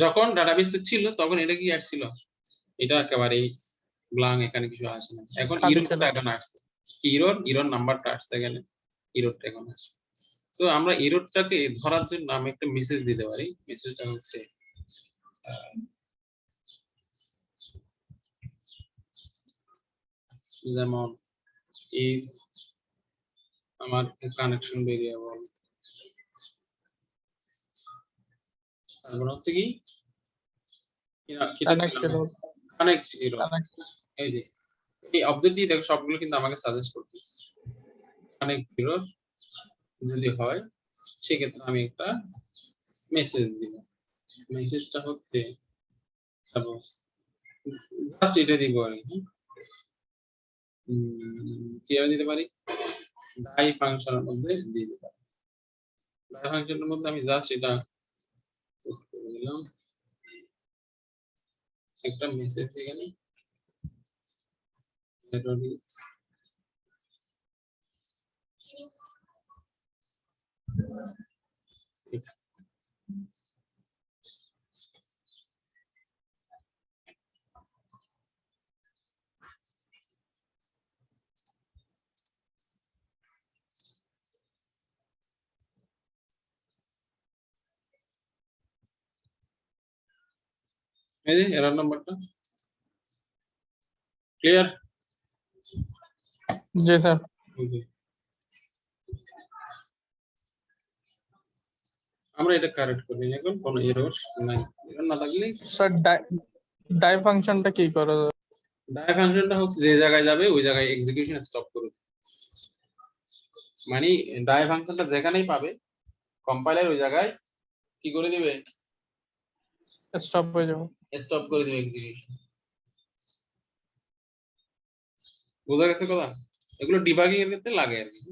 যখন ডাটাবেস ছিল তখন এটা কি আসছিল, এটা একেবারে ব্লাং, এখানে কিছু আসে না, এখন খালি ছিল। ইররটা এখন আসছে, ইরর নাম্বারটা আসছে, এখানে ইররটা এখন আসছে, তো আমরা ইররটাকে ধরার জন্য আমি একটা মেসেজ দিতে পারি, মেসেজটা হচ্ছে যেমন ইফ আমার কানেকশন ভেরিয়েবল, তারপর হচ্ছে কি কানেক্ট এরর, এই যে এই অবজেক্ট দিয়ে দেখো সবগুলো কিন্তু আমাকে সাজেস্ট করতেছে, কানেক্ট এরর যদি হয় সেক্ষেত্রে আমি একটা মেসেজ দিব, মেসেজটা হচ্ছে জাস্ট এটা দিব আর কি, কিভাবে দিতে পারি, ডাই ফাংশনের মধ্যে দিয়ে দিতে পারি, ডাই ফাংশনের মধ্যে আমি জাস্ট এটা দিলাম, একটা মেসেজ এখানে এই যে এরর নাম্বারটা, ক্লিয়ার, জি স্যার। আমরা এটা কারেক্ট করি, এখন কোনো এরর নাই, এরর না থাকলে স্যার ডাই ফাংশনটা কি করে? ডাই ফাংশনটা হচ্ছে যে জায়গায় যাবে ওই জায়গায় এক্সিকিউশন স্টপ করে দেবে, মানে ডাই ফাংশনটা যেখানেই পাবে কম্পাইলার ওই জায়গায় কি করে দিবে, স্টপ হয়ে যাবে। স্টপ করে দিবে এক্সিকিউশন, বোঝা গেছে কথা, এগুলো ডিবাগিং এর ক্ষেত্রে লাগে আর কি,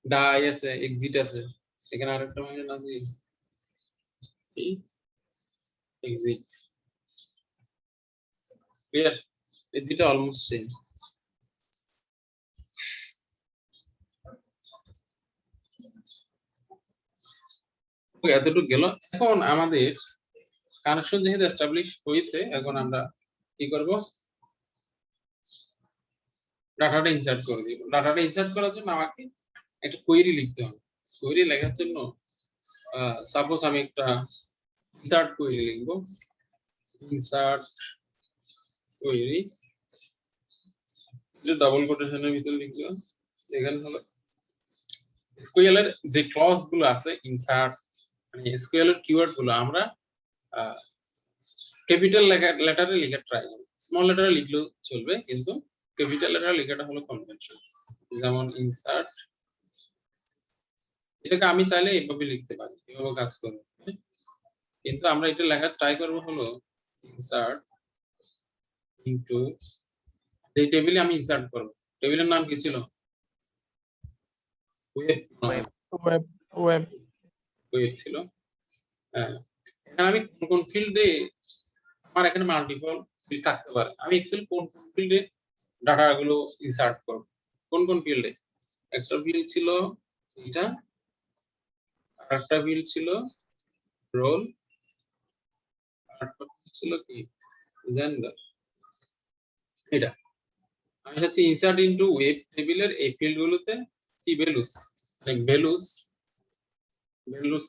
ডাই আছে, এক্সিট আছে, এখানে আরেকটা ফাংশন আছে এক্সিট, ক্লিয়ার, এই দুটো অলমোস্ট সেম। এতটুকু গেল। এখন আমাদের কানেকশন যেহেতু এস্টাবলিশ হয়েছে, এখন আমরা কি করব, ডাটাটা ইনসার্ট করে দিব। ডাটাটা ইনসার্ট করার জন্য আমাকে একটা কোয়েরি লিখতে হবে। কোয়েরি লেখার জন্য সাপোজ আমি একটা ইনসার্ট কোয়েরি লিখব। ইনসার্ট কোয়েরি, এটা ডাবল কোটেশনের ভিতরে লিখলাম। এখানে হলো এসকিউএল এর যে ক্লজ গুলো আছে, ইনসার্ট মানে এসকিউএল এর কিওয়ার্ড গুলো আমরা ক্যাপিটাল লেটারে লেখা ট্রাই করব। স্মল লেটারে লিখলেও চলবে, কিন্তু ক্যাপিটাল লেটারে লেখাটা হলো কনভেনশন। যেমন ইনসার্ট, এটাকে আমি চাইলে এইভাবে লিখতে পারি, এভাবে কাজ করবে, কিন্তু আমরা এটা লেখার ট্রাই করব হলো ইনসার্ট ইনটু, যে টেবিলে আমি ইনসার্ট করব, টেবিলের নাম কি ছিল? ওয়েব, ওয়েব ওয়েব ওয়েব ছিল। হ্যাঁ, এখানে আমি কোন কোন ফিল্ডে, আমার এখানে মাল্টিপল ফিল্ড থাকতে পারে, আমি অ্যাকচুয়ালি কোন কোন ফিল্ডে ডাটা গুলো ইনসার্ট করব, কোন কোন ফিল্ডে। একটা ফিল্ড ছিল এটা, আরেকটা ফিল্ড ছিল রোল, আরেকটা ফিল্ড ছিল কি জেন্ডার। এটা আমি হচ্ছে ইনসার্ট ইনটু ওয়েব টেবিলের এই ফিল্ড গুলোতে কি ভ্যালুস, মানে ভ্যালুস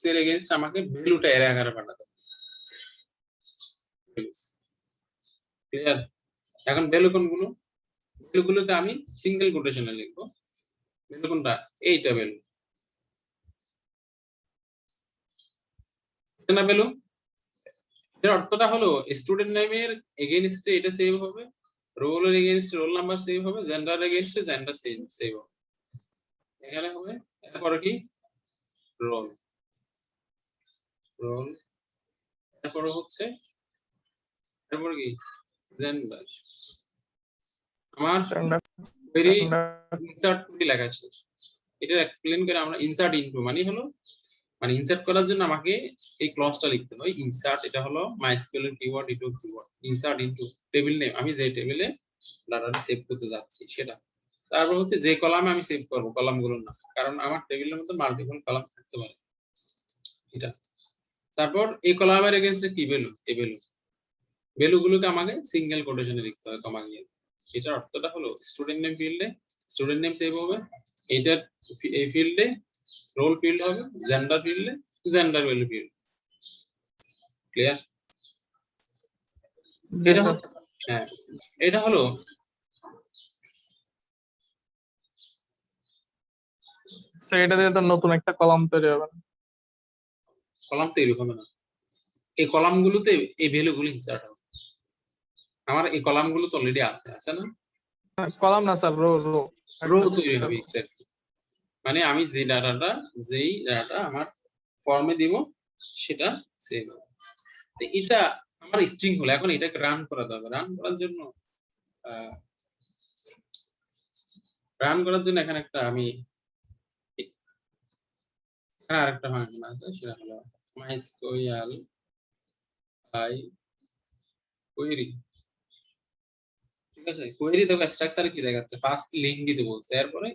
এর এগেইনস্ট আমাকে ভ্যালুটা এর আকারে পাঠাতে হবে। ক্লিয়ার? এখন ভ্যালু কোনগুলো, ভ্যালুগুলোতে আমি সিঙ্গেল কোটেশনে লিখবো। ভ্যালু কোনটা? এইটা ভ্যালু, এটা না ভ্যালু। এর অর্থটা হলো স্টুডেন্ট নেমের এগেইনস্টে এটা সেভ হবে, রোলের এগেইনস্টে রোল নাম্বার সেভ হবে, জেন্ডার এগেইনস্টে জেন্ডার সেভ হবে। এখানে হবে এরপরে কি রোল, রোল এরপরে হচ্ছে এরপরে কি জেন্ডার। আমার ভেরি ইনসার্ট করে লেখা শেষ। এটা এক্সপ্লেইন করে আমরা ইনসার্ট ইনটু মানে হলো, মানে ইনসার্ট করার জন্য আমাকে এই ক্লজটা লিখতে হয়। ইনসার্ট এটা হলো মাইস্কুয়েল এর keyword, into keyword, insert into table name, আমি যে টেবিলে ডাটাটা সেভ করতে যাচ্ছি সেটা। তারপর হচ্ছে যে কলামে আমি সেভ করব কলামগুলোর নাম, কারণ আমার টেবিলের মধ্যে মাল্টিপল কলাম থাকতে পারে এটা। তারপর এই কলামের এগেইনস্টে কি ভ্যালু, এই ভ্যালুগুলোকে আমাকে সিঙ্গেল কোটেশনে লিখতে হয় কমা দিয়ে। এটার অর্থটা হলো স্টুডেন্ট নেম ফিল্ডে স্টুডেন্ট নেম সেভ হবে, এইটার এই ফিল্ডে রোল ফিল্ড হবে, জেন্ডার ফিল্ডে জেন্ডার ভ্যালু ফিল্ড। ক্লিয়ার? এটা হ্যাঁ, এটা হলো এটা দিয়ে তো নতুন একটা কলাম তৈরি হবে না? কলাম তৈরি হবে না, এই কলামগুলোতে এই ভ্যালুগুলো ইনসার্ট হবে। আমার এই কলামগুলো তো অলরেডি আছে না? কলাম না স্যার, রো রো রো তৈরি হবে এক্স্যাক্টলি। মানে আমি যেই ডাটা আমার ফর্মে দিব সেটা সেভ হবে। তো এটা আমার স্ট্রিং হলো, এখন এটাকে রান করাতে হবে। রান করার জন্য এখানে একটা আমি এখানে আরেকটা ফাংশন আছে, সেটা হলো mysql i query। ঠিক আছে, কোয়েরি দেখো স্ট্রাকচারে কি দেখাচ্ছে, ফার্স্ট লিংক দিতে বলছে, এরপরে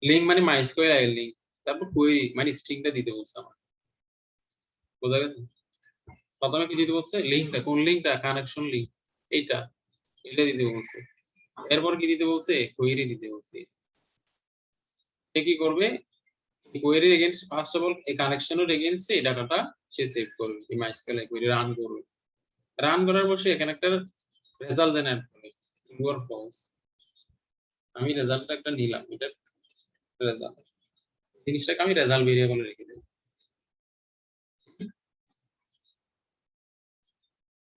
লিংক মানে mysql i লিংক, তারপর কোয়েরি মানে স্ট্রিংটা দিতে বলছে আমার। বোঝা গেছে? প্রথমে কি দিতে বলছে, লিংকটা, কোন লিংকটা, কানেকশন লিংক, এইটা এটা দিতে বলছে। এরপর কি দিতে বলছে, কোয়েরি দিতে বলছে। সে কি করবে, কোয়েরির এগেইনস্ট ফার্স্ট অফ অল এই কানেকশনের এগেইনস্টে এই ডাটাটা সে সেভ করবে, এই মাইস্কেল কোয়েরি রান করবে। রান করার পর সে এখানে একটা রেজাল্ট জেনারেট করবে, ট্রু অর ফলস। আমি রেজাল্টটা একটা নিলাম, এটা রেজাল্ট, জিনিসটাকে আমি রেজাল্ট ভেরিয়েবলে রেখে দেব।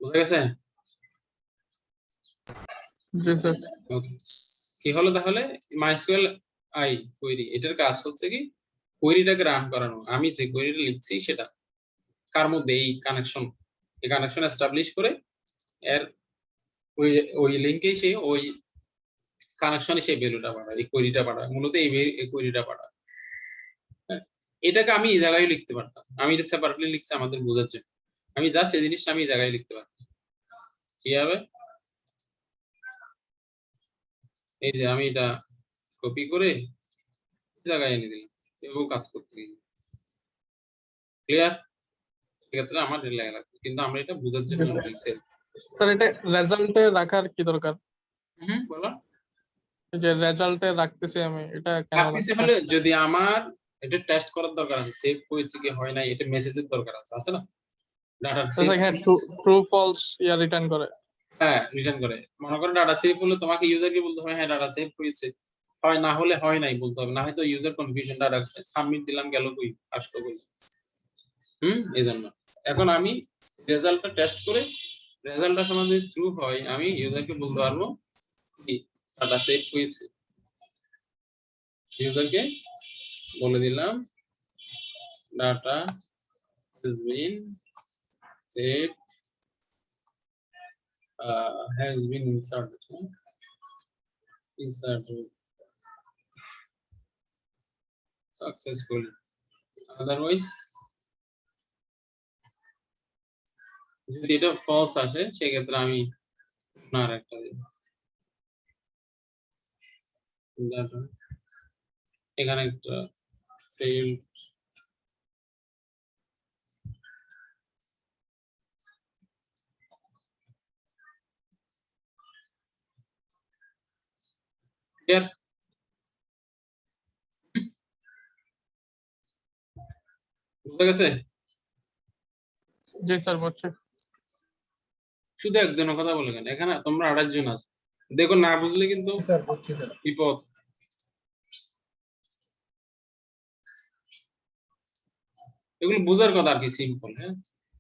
বুঝা গেছে? জি স্যার। ওকে, কি হলো তাহলে, মাইস্কুয়েল আই কোয়েরি, এটার কাজ হচ্ছে কি কোয়েরিটাকে রান করানো। আমি যে কোয়েরিটা লিখছি সেটা কার মধ্যে, এই কানেকশন এস্টাবলিশ করে এর ওই লিংকে সে ওই কানেকশনে সেই ভ্যালুটা পাঠায়, এই কোয়েরিটা পাঠায়, মূলত এই কোয়েরিটা পাঠায়। হ্যাঁ, এটাকে আমি এই জায়গায় লিখতে পারতাম, আমি এটা সেপারেটলি লিখছি আমাদের বোঝার জন্য। আমি জাস্ট এই জিনিসটা আমি এই জায়গায় লিখতে পারতাম। কি হবে, এই যে আমি এটা কপি করে জায়গায় এনে দিলাম, এভাবে কাজ করতে ক্লিয়ার? সেক্ষেত্রে আমার লেখা লাগবে, কিন্তু আমরা এটা বোঝার জন্য Yes, sir. লিখছি। স্যার এটা রেজাল্টে রাখার কি দরকার? বলো। এই যে রেজাল্টে রাখতেছি আমি, এটা কেন রাখতেছি হলে যদি আমার এটা টেস্ট করার দরকার আছে, সেভ হয়েছে কি হয় নাই, এটা মেসেজের দরকার আছে না? ডাটা সেভ, এখানে ট্রু ফলস ইয়া রিটার্ন করে। হ্যাঁ রিটার্ন করে। মনে করো ডাটা সেভ হলে তোমাকে ইউজারকে বলতে হবে হ্যাঁ ডাটা সেভ হয়েছে, হয় না হলে হয় নাই বলতে হবে, না হয়তো ইউজার কনফিউশন, ডাটা সাবমিট দিলাম গেল কই, আসলো কই। এইজন্য এখন আমি রেজাল্টটা টেস্ট করে রেজাল্টটা সম্বন্ধে ট্রু হয়, আমি ইউজারকে বলতে পারবো কি ডাটা সেভ হয়েছে। ইউজারকে বলে দিলাম data has been saved, has been inserted successfully, otherwise যদি এটা ফলস আসে সেক্ষেত্রে আমি আর একটা দিব। এখানে একটা failed, clear? বুঝা গেছে? জি স্যার বুঝছি। শুধু একজনের কথা বলে কেন, এখানে তোমরা 28 জন আছে, দেখো না বুঝলে কিন্তু স্যার বুঝছি স্যার। বিপদ। এগুলো বোঝার কথা আর কি, সিম্পল। হ্যাঁ,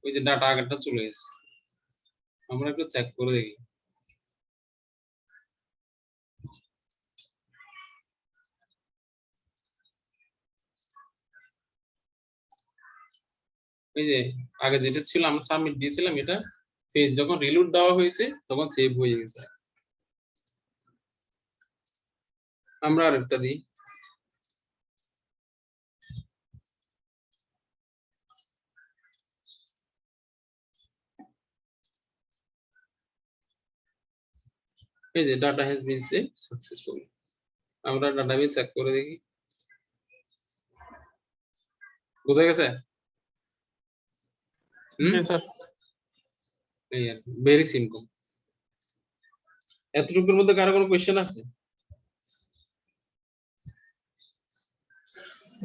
ওই যে ডাটা আগেরটা চলে গেছে, আমরা একটু চেক করে দেখি। এই যে আগে যেটা ছিল আমরা সাবমিট দিয়েছিলাম, এটা পেজ যখন রিলোড দেওয়া হয়েছে তখন সেভ হয়ে গেছে। আমরা আরেকটা দিই, এই যে data has been save successfully, আমরা ডাটাবেস চেক করে দেখি। বুঝা গেছে? জি স্যার। এই আর ভেরি সিম্পল। এতটুকুর মধ্যে কারো কোনো কোশ্চেন আছে?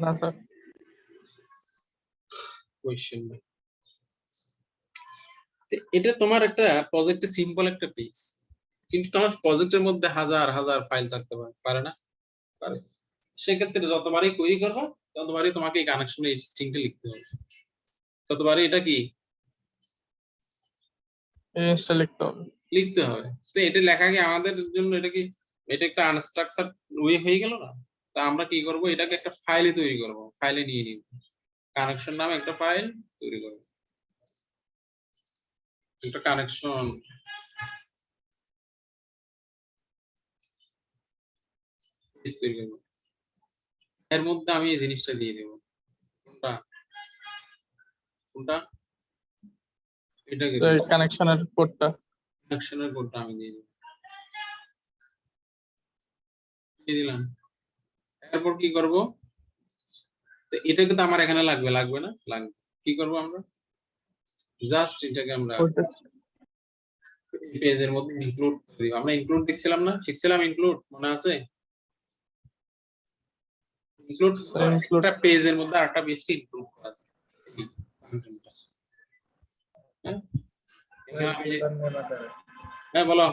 না স্যার। কোশ্চেন নেই। এটা তোমার একটা প্রজেক্টে সিম্পল একটা পেজ, কিন্তু তোমার প্রজেক্টের মধ্যে হাজার হাজার ফাইল থাকতে পারে না? পারে। সেক্ষেত্রে যতবারই কোয়েরি করবো ততবারই তোমাকে এই কানেকশনে এই স্ট্রিংটা লিখতে হবে, ততবারই এটা কি জিনিসটা লিখতে হবে। তো এটা লেখা কি আমাদের জন্য, এটা কি এটা একটা আনস্ট্রাকচার ওয়ে হয়ে গেল না? তা আমরা কি করব, এটাকে একটা ফাইলে তৈরি করব, ফাইলে নিয়ে নিব, কানেকশন নামে একটা ফাইল তৈরি করব, একটা কানেকশন তৈরি করব, এর মধ্যে আমি এই জিনিসটা দিয়ে দেব। কোনটা কোনটা? এটা কি এই কানেকশনের কোডটা। কানেকশনের কোডটা আমি দিয়ে দেব, দিয়ে দিলাম। এরপর কি করব, তো এটা কিন্তু আমার এখানে লাগবে লাগবে না? লাগবে। কি করব আমরা, জাস্ট এটাকে আমরা পেজের মধ্যে ইনক্লুড করে দিব। আমরা ইনক্লুড দেখছিলাম না, শিখছিলাম ইনক্লুড, মনে আছে? ইনক্লুড একটা পেজের মধ্যে আরেকটা পেজকে ইনক্লুড করা, এই ফাংশনটা। হ্যাঁ, এখানে আমি হ্যাঁ বলো।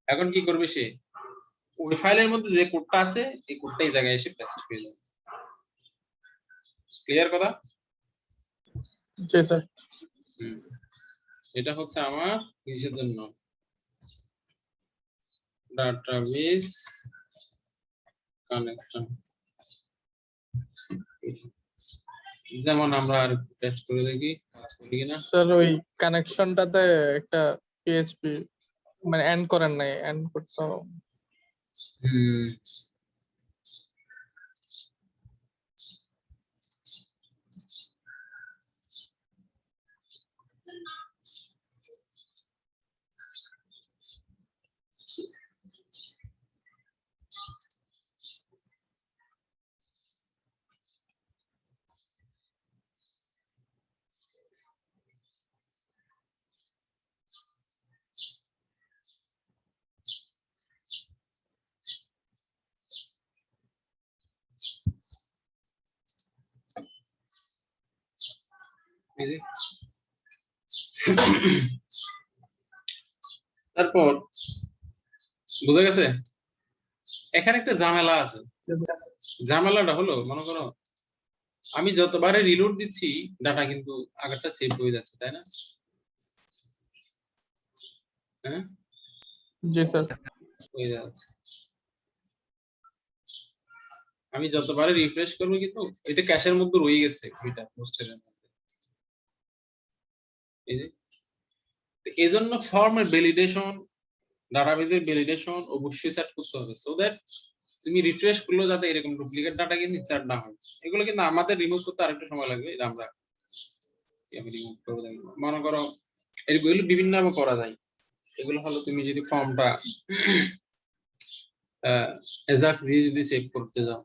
এখন কি করবে সে, ওই ফাইলের মধ্যে যে কোডটা আছে এই কোডটা এই জায়গায় এসে পেস্ট হয়ে যাবে। ক্লিয়ার কথা? জি স্যার। এটা হচ্ছে আমার কিসের জন্য, ডাটাবেস কানেকশন। যেমন আমরা আর টেস্ট করে দেখি কাজ করি কিনা। স্যার ওই কানেকশনটাতে একটা পিএইচপি মানে এন্ড করেন নাই, এন্ড করতে হবে। এই যে। তারপর বুঝা গেছে, এখানে একটা ঝামেলা আছে। ঝামেলাটা হলো, মনে করো আমি যতবারে রিলোড দিচ্ছি ডাটা কিন্তু আগেরটা সেভ হয়ে যাচ্ছে, তাই না? হ্যাঁ, জি স্যার। হয়ে যাচ্ছে। আমি যতবারে রিফ্রেশ করবো কিন্তু এটা ক্যাশের মধ্যে রয়ে গেছে, এটা হোস্টেলের মধ্যে। এই যে, তো এজন্য ফর্মের ভ্যালিডেশন, ডাটাবেজের ভ্যালিডেশন অবশ্যই সেট করতে হবে, সো দ্যাট তুমি রিফ্রেশ করলেও যাতে এরকম ডুপ্লিকেট ডাটা কিন্তু ইনসার্ট না হয়। এগুলো কিন্তু আমাদের রিমুভ করতে আরেকটু সময় লাগবে, এটা আমরা কিভাবে রিমুভ করবো দেখবো। মনে করো এগুলো বিভিন্ন ভাবে করা যায়। এগুলো হলো তুমি যদি ফর্মটা এজাক্স দিয়ে যদি চেক করতে যাও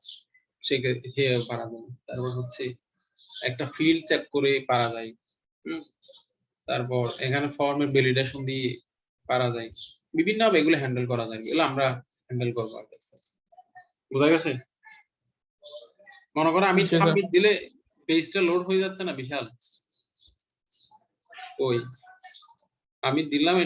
সেক্ষেত্রে পারা যায়। তারপর হচ্ছে একটা ফিল্ড চেক করে পারা যায়। তারপর এখানে ফর্মের ভ্যালিডেশন দিয়ে পারা যায়, বিভিন্ন ভাবে এগুলো হ্যান্ডেল করা যায়। এগুলো আমরা হ্যান্ডেল করবো। বুঝা গেছে? মনে করো আমি জি স্যার। সাবমিট দিলে পেজটা লোড হয়ে যাচ্ছে না, বিশাল। ওই আমি দিলাম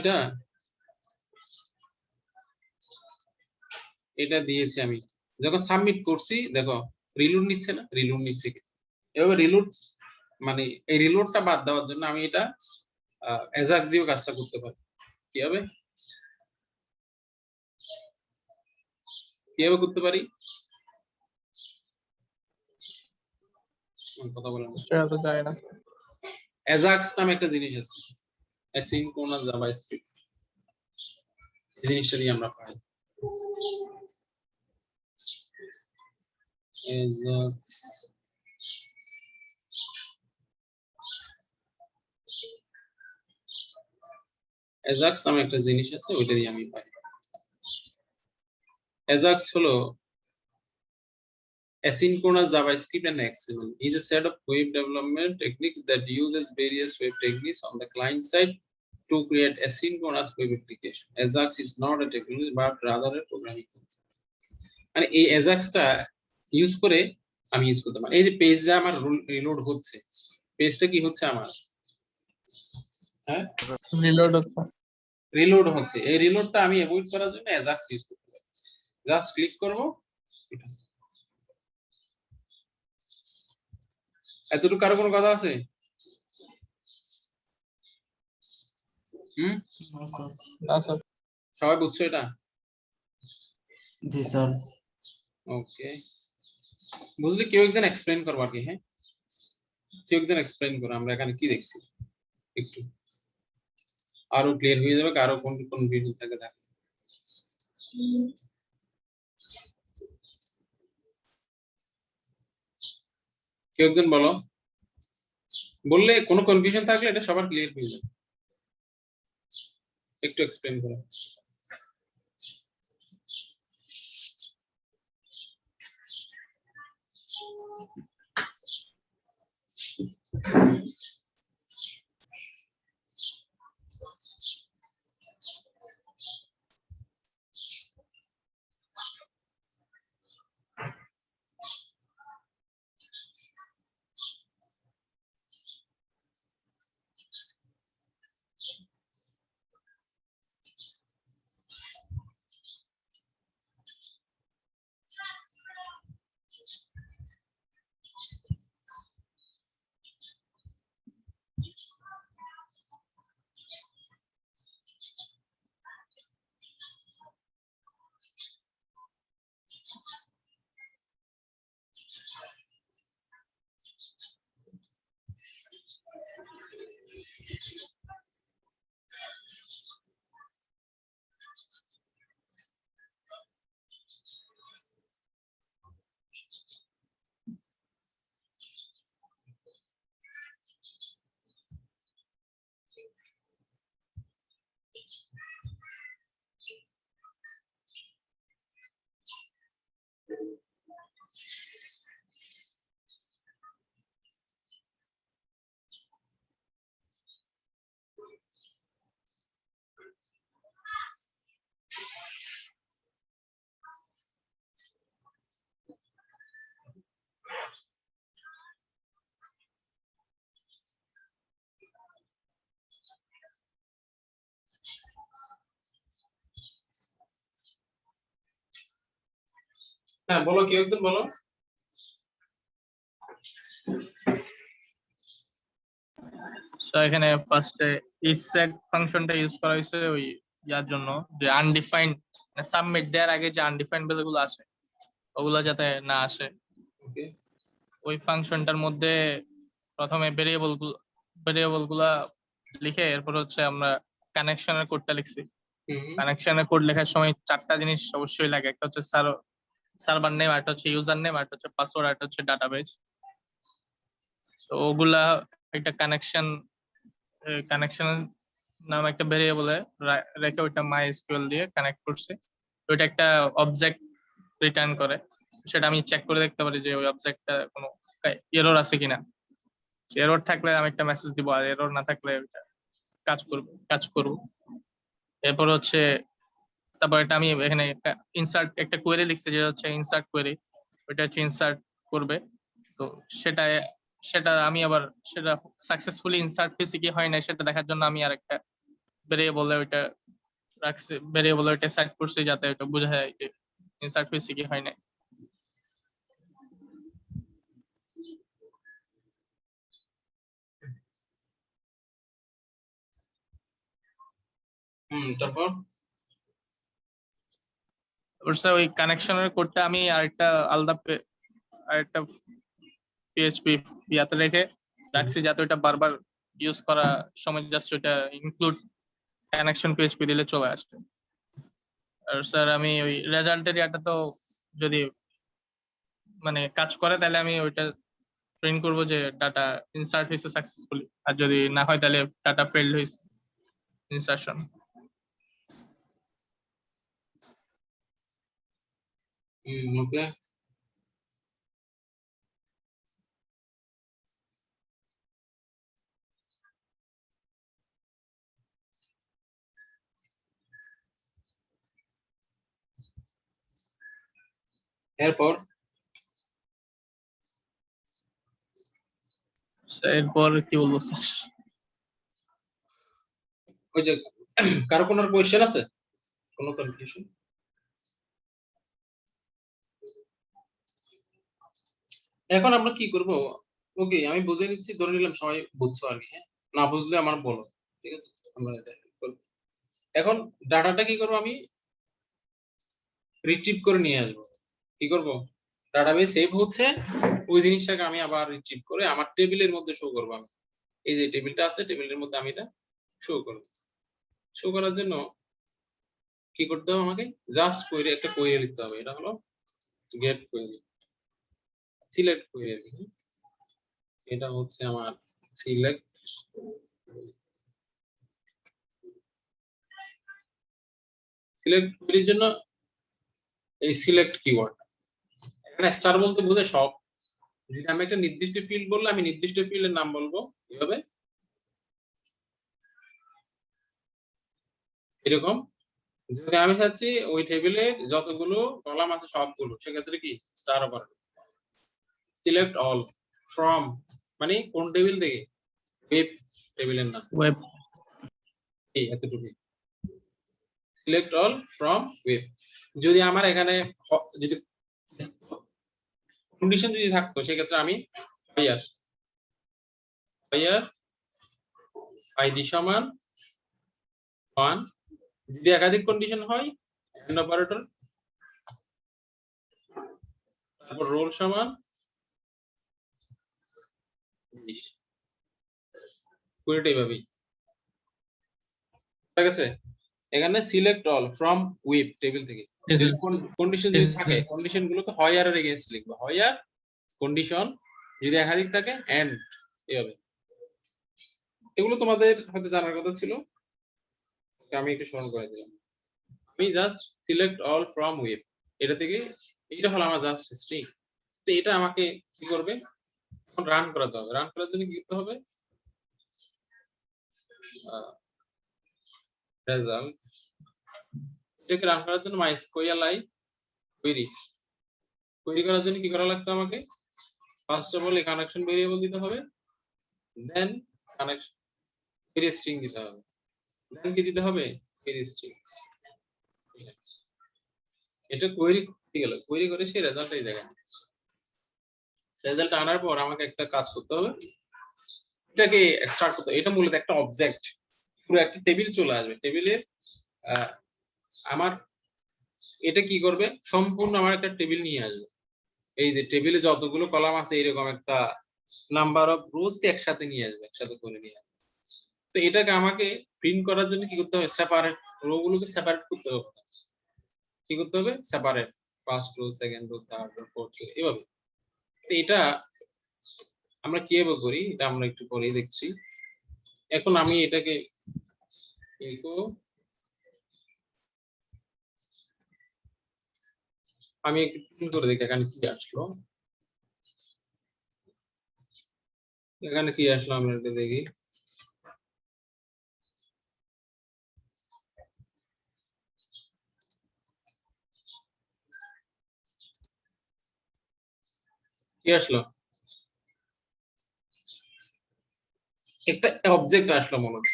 এটা দিয়েছি, আমি যখন সাবমিট করছি দেখো রিলোড নিচ্ছে না, রিলোড নিচ্ছে কি? এভাবে রিলোড, মানে এই রিলোডটা বাদ দেওয়ার জন্য আমি এটা এজাক্স দিয়েও কাজটা করতে পারি। কিভাবে কিভাবে করতে পারি? কথা বলেন। সেটা তো যায় না। এজাক্স নামে একটা জিনিস আছে, অ্যাসিনক্রোনাস জাভাস্ক্রিপ্ট। এই জিনিসটা দিয়ে আমরা পাই এজাক্স। এজাক্স নামে একটা জিনিস আছে, ওইটা দিয়ে আমি পাই। এজাক্স হলো asynchronous JavaScript and XML is a set of web development techniques that uses various web techniques on the client side to create asynchronous web application. Ajax is not a technology but rather a programming concept. মানে এই Ajaxটা use করে আমি use করতে পারি। এই যে পেজে আমার রিলোড হচ্ছে, পেজটা কি হচ্ছে আমার? হ্যাঁ, রিলোড হচ্ছে। রিলোড হচ্ছে। এই রিলোডটা আমি অ্যাভয়েড করার জন্য Ajax ইউজ করতে পারি। জাস্ট ক্লিক করব, এতটুকু কারো কোনো কথা আছে? না স্যার। সবাই বুঝছো এটা? জি স্যার। ওকে, বুঝলে কেউ একজন এক্সপ্লেইন করবো আর কি। হ্যাঁ, কেউ একজন এক্সপ্লেইন করো আমরা এখানে কি দেখছি, একটু আরো ক্লিয়ার হয়ে যাবে। কারো কোন কনফিউশন থাকে থাকে কেউ একজন বলো, বললে কোনো কনফিউশন থাকলে এটা সবার ক্লিয়ার হয়ে যাবে। একটু এক্সপ্লেইন করো। হ্যাঁ বলো, কি একজন বলো। তো এখানে ফার্স্টে ইসেট ফাংশনটা ইউজ করা হয়েছে ওই ইয়ার জন্য যে আনডিফাইন্ড সাবমিট দেওয়ার আগে যে আনডিফাইন্ড ভ্যালুগুলো আসে ওগুলো যাতে না আসে। ওকে, ওই ফাংশনটার মধ্যে প্রথমে ভেরিয়েবল গুলা লিখে এরপর হচ্ছে আমরা কানেকশনের কোডটা লিখছি। কানেকশনের কোড লেখার সময় চারটা জিনিস অবশ্যই লাগে, একটা হচ্ছে সার্ভার নেম, একটা হচ্ছে ইউজার নেম, একটা হচ্ছে পাসওয়ার্ড, একটা হচ্ছে ডাটাবেস। তো ওগুলা একটা কানেকশন নাম একটা ভেরিয়েবলে রেখে ওইটা মাইএসকিউএল দিয়ে কানেক্ট করছে। ওইটা একটা অবজেক্ট রিটার্ন করে, সেটা আমি চেক করে দেখতে পারি যে ওই অবজেক্টটা কোনো এরর আছে কিনা। এরর থাকলে আমি একটা মেসেজ দিব, আর এরর না থাকলে ওইটা কাজ করব। এরপর হচ্ছে তারপর এটা আমি এখানে একটা কোয়েরি লিখছি যেটা হচ্ছে ইনসার্ট কোয়েরি, ওইটা হচ্ছে ইনসার্ট করবে। তো সেটা সেটা আমি আবার সেটা সাকসেসফুলি ইনসার্ট হয়েছে কি হয় না সেটা দেখার জন্য আমি আরেকটা ভেরিয়েবলে ওইটা রাখছি, ভেরিয়েবলে ওইটা সেট করছি যাতে ওইটা বোঝা যায় যে ইনসার্ট হয়েছে কি হয় না। তারপর ওই কানেকশনের কোডটা আমি আরেকটা পিএইচপি ইয়াতে রেখে রাখছি যাতে ওইটা বারবার ইউজ করা সময় জাস্ট ওইটা ইনক্লুড কানেকশন পিএইচপি দিলে চলে আসবে। আর স্যার আমি ওই রেজাল্টের ইয়াটা তো যদি মানে কাজ করে তাহলে আমি ওইটা প্রিন্ট করব যে ডাটা ইনসার্ট হয়েছে সাকসেসফুলি, আর যদি না হয় তাহলে ডাটা ফেইল্ড হয়েছে ইনসার্শন। ওকে, এরপর এরপর কি বলবো স্যার? ওই যে কারো কোনো কোয়েশ্চেন আছে, কোনো কনফিউশন? এখন আমরা কি করব? ওকে, আমি বুঝে নিচ্ছি, ধরে নিলাম সবাই বুঝছো আর কি। হ্যাঁ, না বুঝলে আমার বলো, ঠিক আছে? আমরা এটা করব। এখন ডাটাটা কি করব, আমি রিট্রিভ করে নিয়ে আসবো। কি করব? ডাটাবেস সেভ হচ্ছে, ওই জিনিসটাকে আমি আবার রিট্রিভ করে আমার টেবিলের মধ্যে শো করব। আমি এই যে টেবিলটা আছে, টেবিলের মধ্যে আমি এটা শো করব। শো করার জন্য কি করতে হবে আমাকে? জাস্ট কোয়েরি, একটা কোয়েরি লিখতে হবে। এটা হলো গেট কোয়েরি, সিলেক্ট কোয়েরি। এটা হচ্ছে আমার সিলেক্ট কোয়েরির জন্য এই সিলেক্ট কিওয়ার্ড। এখানে স্টার বলতে বোঝে সব। যদি আমি একটা নির্দিষ্ট ফিল্ড বললে আমি নির্দিষ্ট ফিল্ডের নাম বলবো, এভাবে এরকম। যদি আমি চাচ্ছি ওই টেবিলে যতগুলো কলাম আছে সবগুলো, সেক্ষেত্রে কি star operator. Select all from মানে কোন টেবিল থেকে? ওয়েব টেবিলের নাম ওয়েব। এই এতটুকু। Select all from web. যদি আমার এখানে যদি কন্ডিশন যদি থাকতো সেক্ষেত্রে আমি ফায়ার আইডি সমান 1। যদি একাধিক কন্ডিশন হয় এন্ড অপারেটর, তারপর রোল সমান 20। পুরোটাই ভাবি, ঠিক আছে? এখানে select all from web table থেকে। যদি কন্ডিশন যদি থাকে, কন্ডিশন গুলোকে হয় আর এগেইনস্ট লিখবো, হয় আর কন্ডিশন যদি একাধিক থাকে এন্ড, এভাবে। এগুলো তোমাদের হয়তো জানার কথা ছিল, আমি একটু স্মরণ করে দিলাম। আমি just select all from web, এটা থেকে এটা হলো আমার জাস্ট স্ট্রিং। তো এটা আমাকে কি করবে? এখন রান করাতে হবে। রান করার জন্য কি করতে হবে? রেজাল্ট, এটাকে রান করার জন্য MySQLi কোয়েরি করার জন্য কি করা লাগতো আমাকে? ফার্স্ট অফ অল এই কানেকশন ভেরিয়েবল দিতে হবে, দেন কানেকশন কোয়েরি স্ট্রিং দিতে হবে, দেন কি দিতে হবে? Query string. এটা কোয়েরি করতে গেল, কোয়েরি করে সেই রেজাল্ট এই জায়গায়, রেজাল্ট আনার পর আমাকে একটা কাজ করতে হবে, এটাকে এক্সট্রাক্ট করতে হবে। এটা মূলত একটা অবজেক্ট, পুরো একটা টেবিল চলে আসবে। টেবিলে আমার এটা কি করবে, সম্পূর্ণ আমার একটা টেবিল নিয়ে আসবে। এই যে টেবিলে যতগুলো কলাম আছে এরকম একটা নাম্বার অফ রোজ কে একসাথে নিয়ে আসবে, একসাথে করে নিয়ে আসবে। তো এটাকে আমাকে প্রিন্ট করার জন্য কি করতে হবে, সেপারেট রো গুলোকে সেপারেট করতে হবে। কি করতে হবে, separate, first row, second row, third row, fourth row, এভাবে। তো এটা আমরা কিভাবে করি এটা আমরা একটু পরেই দেখছি। এখন আমি এটাকে ইকো, আমি একটু প্রিন্ট করে দেখি এখানে কি আসলো, এখানে কি আসলো আমরা এটা দেখি। কি আসলো, একটা অবজেক্ট আসলো মনে হয়।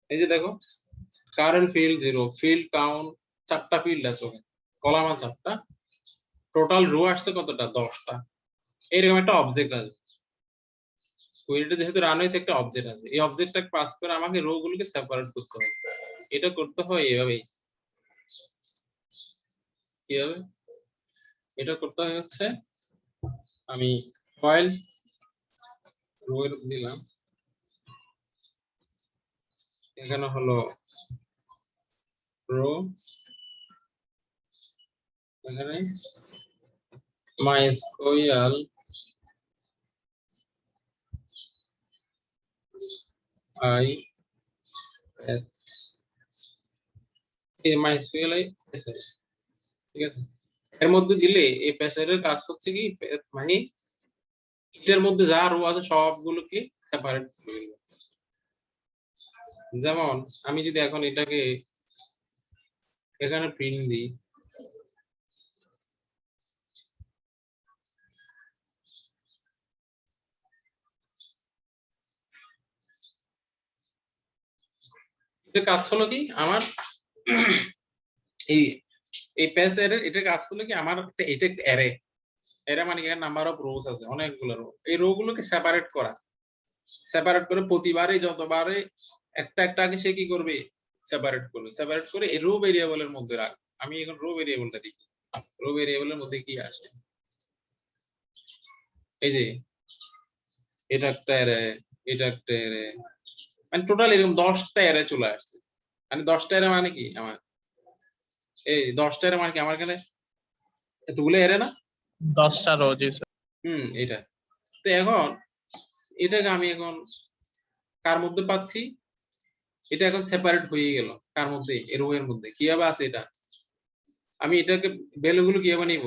এই যে দেখো, কারেন্ট ফিল্ড 0, ফিল্ড কাউন্ট, 4টা ফিল্ড আছে ওখানে, কলাম আছে 4টা, টোটাল রো আসছে কতটা, 10টা। এরকম একটা অবজেক্ট আছে, কোয়েরিটা যেহেতু রান হয়েছে একটা অবজেক্ট আছে, এই অবজেক্টটা পাস করে আমাকে রো গুলোকে সেপারেট করতে হবে। এটা করতে হয় এভাবেই, কিভাবে এটা করতে হয় হচ্ছে, আমি ফাইল রো এর দিলাম, এখানে হলো রো, এখানে MySQL I এই MySQL আছে, ঠিক আছে। এর মধ্যে দিলে এই প্যাসেজের কাজ হচ্ছে কি, মানে এটার মধ্যে যা রো আছে সবগুলোকে সেপারেট করে দিবে। যেমন আমি যদি এখন এটাকে এখানে প্রিন্ট দিই, এটা কাজ হলো কি আমার এই এই প্যাস এর এটা কাজ হলো কি আমার একটা, এটা একটা অ্যারে, অ্যারে মানে এখানে নাম্বার অফ রোজ আছে অনেকগুলো রো, এই রো গুলোকে সেপারেট করা, সেপারেট করে প্রতিবারে যতবারে একটা একটা আগে সে কি করবে, সেপারেট করবে, সেপারেট করে এই রো ভেরিয়েবলের মধ্যে রাখ। আমি এখন রো ভেরিয়েবলটা দেখি, রো ভেরিয়েবলের মধ্যে কি আসে, এই যে এটা একটা অ্যারে, এটা একটা অ্যারে, মানে টোটাল এরকম 10টা অ্যারে চলে আসছে। মানে 10টা অ্যারে মানে কি আমার, এই 10টা অ্যারে মানে কি আমার এখানে এতগুলো অ্যারে না, 10টা রো, জি স্যার। এটা। তো এখন এটাকে আমি এখন কার মধ্যে পাচ্ছি, এটা এখন সেপারেট হয়ে গেল কার মধ্যে, এর রো এর মধ্যে। কিভাবে আছে এটা, আমি এটাকে ভ্যালু গুলো কিভাবে নিব,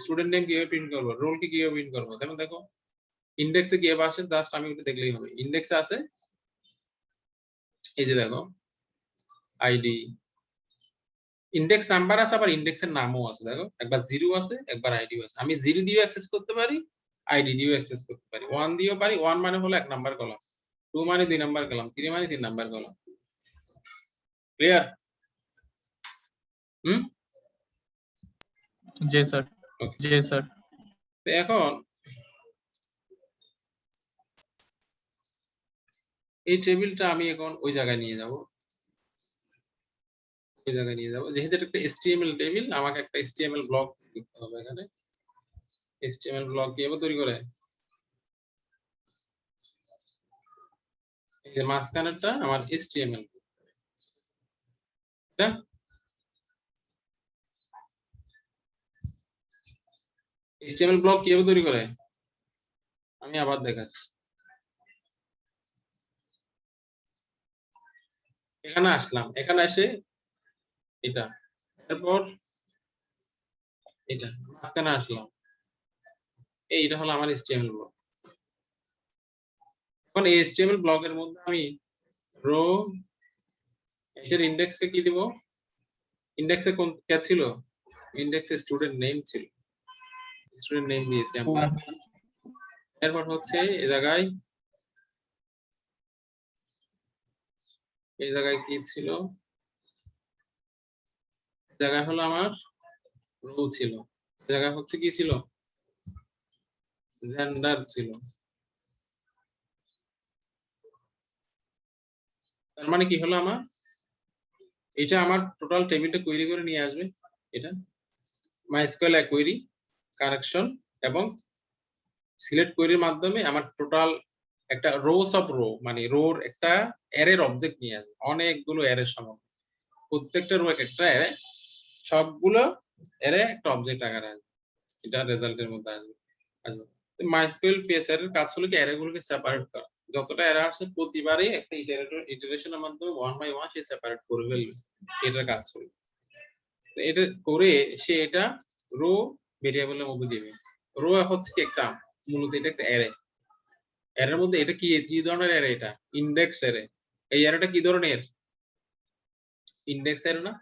স্টুডেন্ট নেম কিভাবে প্রিন্ট করব, রোল কে কিভাবে প্রিন্ট করব, যেমন দেখো ইনডেক্সে কিভাবে আসে, জাস্ট আমি একটু দেখলেই হবে। ইনডেক্সে আছে, এই যে দেখো আইডি, ইনডেক্স নাম্বার আছে, আবার ইনডেক্সের নামও আছে। দেখো একবার 0 আছে, একবার আইডিও আছে। আমি 0 দিয়েও অ্যাক্সেস করতে পারি, আইডি দিয়েও অ্যাক্সেস করতে পারি, 1 দিয়েও পারি। 1 মানে হলো 1 নাম্বার কলাম, 2 মানে 2 নাম্বার কলাম, 3 মানে 3 নাম্বার কলাম। ক্লিয়ার? হুম, জি স্যার, জি স্যার। তো এখন এই টেবিলটা আমি এখন ওই জায়গায় নিয়ে যাব, ওই জায়গায় নিয়ে যাব। যেহেতু এটা একটা HTML টেবিল, আমাকে একটা HTML ব্লক দিতে হবে এখানে। HTML ব্লক কিভাবে তৈরি করে, এই যে মাঝখানেরটা আমার HTML, এটা HTML ব্লক কিভাবে তৈরি করে আমি আবার দেখাচ্ছি। এখানে আসলাম, এখানে এসে এটা, এরপর এটা মাঝখানে আসলাম, এইটা হলো আমার HTML ব্লক। এখন এই HTML ব্লকের মধ্যে আমি রো, এটার ইনডেক্সে কি দিব, ইনডেক্সে কোন কে ছিল, ইনডেক্সে স্টুডেন্ট নেম ছিল, স্টুডেন্ট নেম দিয়েছি আমরা। এরপর হচ্ছে এই জায়গায় কি ছিল, জায়গায় হলো আমার রো ছিল, জায়গা হচ্ছে কি ছিল, জেন্ডার ছিল। তার মানে কি হলো, আমার এটা আমার টোটাল টেবিলটা কোয়েরি করে নিয়ে আসবে। এটা মাইস্কুয়েল কোয়েরি কানেকশন এবং সিলেক্ট কোয়েরির মাধ্যমে আমার টোটাল একটা রোস অফ রো, মানে রোর একটা অ্যারের অবজেক্ট নিয়ে আসবে, অনেকগুলো অ্যারের সমন্বয়, প্রত্যেকটা রো একটা অ্যারে, সবগুলো অ্যারে একটা অবজেক্ট আকারে আসবে, এটা রেজাল্টের মধ্যে আসবে। মাইস্কুয়েল পিএসআর এর কাজ হলো কি অ্যারে গুলোকে সেপারেট করা, যতটা অ্যারে আছে প্রতিবারই একটা ইটারেশনের মাধ্যমে ওয়ান বাই ওয়ান সে সেপারেট করে ফেলবে, এটার কাজ হলো। এটা করে সে এটা রো ভেরিয়েবলের মধ্যে দিবে। রো হচ্ছে কি একটা, মূলত এটা একটা অ্যারে, অ্যারের মধ্যে এটা কি ধরনের অ্যারে, এটা ইন্ডেক্স অ্যারে। এই অ্যারেটা কি ধরনের, ইন্ডেক্স অ্যারে না,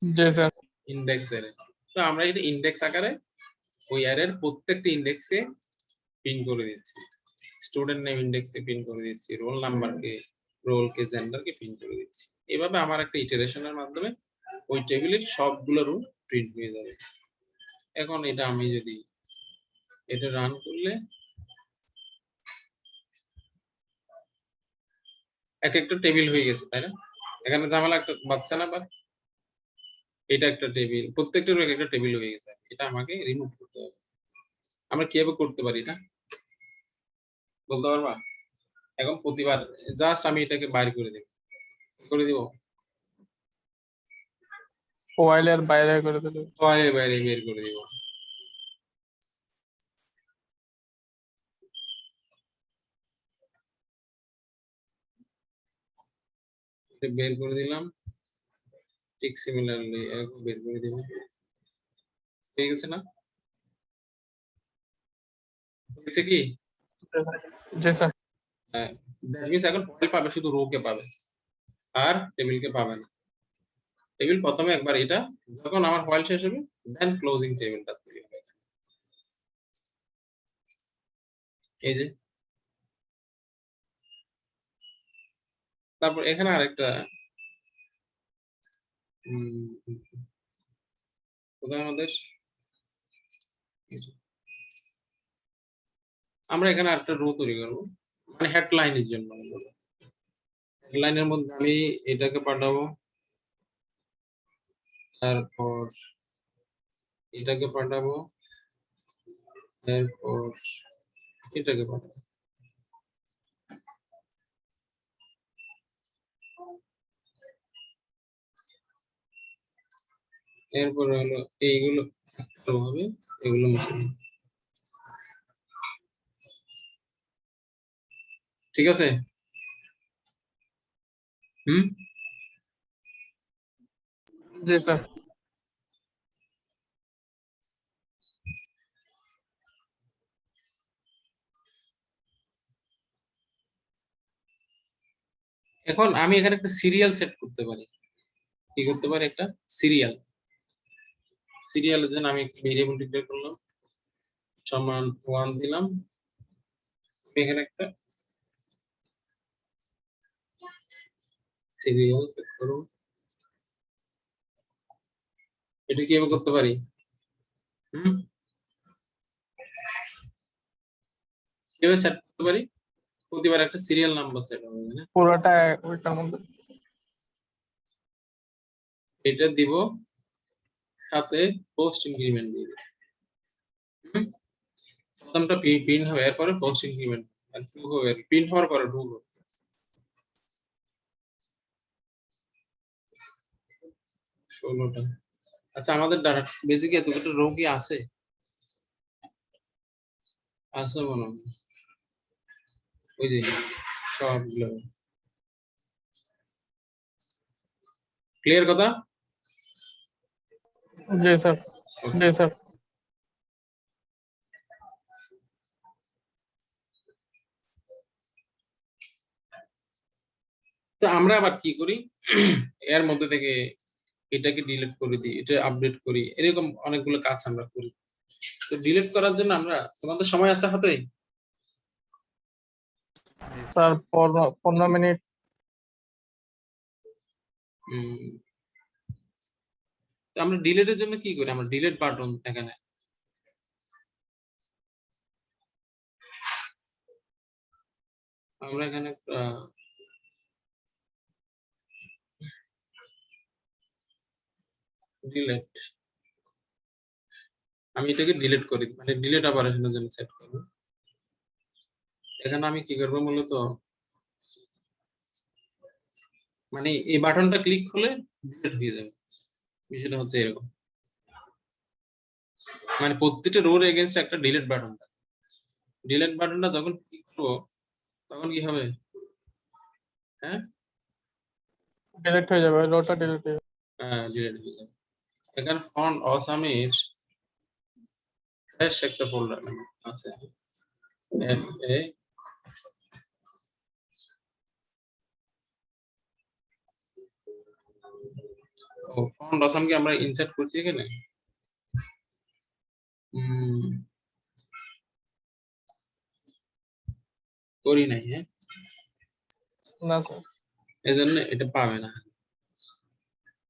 জি স্যার। Index array. তো আমরা এটা ইন্ডেক্স আকারে ওই অ্যারের প্রত্যেকটা ইন্ডেক্সকে পিন করে দিচ্ছি, স্টুডেন্ট নেম ইন্ডেক্সে পিন করে দিচ্ছি, রোল নাম্বারকে, রোলকে, জেন্ডারকে পিন করে দিচ্ছি। এভাবে আমার একটা ইটারেশনের মাধ্যমে ওই টেবিলের সবগুলো রো প্রিন্ট হয়ে যাবে। এখন এটা আমি যদি এটা রান করলে এক একটা টেবিল হয়ে গেছে, তাই না? এখানে ঝামেলা একটা বাচ্চা না, বা এটা একটা টেবিল, প্রত্যেকটার এক একটা টেবিল হয়ে গেছে, এটা আমাকে রিমুভ করতে হবে। আমরা কিভাবে করতে পারি এটা বলতে পারবা? এখন প্রতিবার জাস্ট আমি এটাকে বাইর করে দেব, দিব ওয়াইলের বাইরে করে দিলে বাইরে বাইরে বের করে দিব। বের করে দিলাম, ঠিক সিমিলারলি বের করে দিব, হয়ে গেছে না? হয়েছে কি? জি স্যার। হ্যাঁ, দ্যাট মিন্স এখন ফাইল পাবে, শুধু রো কে পাবে আর টেবিলকে পাবে না। টেবিল প্রথমে একবার এটা, যখন আমার ফাইল শেষ হবে দেন ক্লোজিং টেবিলটা তৈরি হবে। এই যে, তারপর এখানে আরেকটা কোথায় আমাদের, আমরা এখানে একটা রো তৈরি করবো, মানে হেডলাইনের জন্য। হেডলাইনের মধ্যে আমি এটাকে পাঠাবো, তারপর এটাকে পাঠাবো, এরপর এটাকে পাঠাবো। এরপরে হলো এইগুলো হবে, এগুলো মুছে দিই। ঠিক আছে? হুম, জি স্যার। এখন আমি এখানে একটা সিরিয়াল সেট করতে পারি। কি করতে পারি? একটা সিরিয়াল, সিরিয়ালের জন্য আমি একটা ভেরিয়েবল ডিক্লেয়ার করলাম, সমান 1 দিলাম। এখানে একটা সিরিয়াল সেট করব, এটা কিভাবে করতে পারি? কিভাবে সেট করতে পারি? প্রতিবার একটা সিরিয়াল নাম্বার সেট হবে, না? পুরোটা ওইটার মধ্যে এটা দিব, সাথে পোস্ট ইনক্রিমেন্ট দিয়ে দিব। প্রথমটা পিন হবে, এরপরে পোস্ট ইনক্রিমেন্ট, আর টু হবে, পিন হওয়ার পরে টু হবে। 16টা। আচ্ছা, আমাদের ডাটা বেসিকে এতটা রো কি আছে? আছে মনে হয়, ওই যে সবগুলো। ক্লিয়ার কথা? জি স্যার। জি স্যার। তো আমরা আবার কি করি, এর মধ্যে থেকে এটাকে ডিলিট করে দিই, এটা আপডেট করি, এরকম অনেকগুলো কাজ আমরা করি। তো ডিলিট করার জন্য আমরা, তোমাদের সময় আছে হাতে? Sir 15 minute. তো আমরা ডিলেটের জন্য কি করি, আমরা ডিলেট বাটন এখানে আমরা এখানে ডিলেট, আমি এটাকে ডিলিট করি, মানে ডিলিট অপারেশনের জন্য সেট করব। এখানে আমি কি করব মূলত, মানে এই বাটনটা ক্লিক করলে ডিলিট হয়ে যাবে, বিষয়টা হচ্ছে এরকম। মানে প্রত্যেকটা রোর এগেইনস্ট একটা ডিলিট বাটন, ডিলিট বাটনটা যখন ক্লিক করব তখন কি হবে, হ্যাঁ ডিলিট হয়ে যাবে, রোটা ডিলিট হয়ে যাবে। ডিলিট হয়ে যাবে। এখানে ফন্ট অসামের একটা ফোল্ডার আছে, FA ও ফন্ট অসামকে আমরা ইনসার্ট করছি এখানে। করি নাই, হ্যাঁ না স্যার, এই জন্য এটা পাবে না,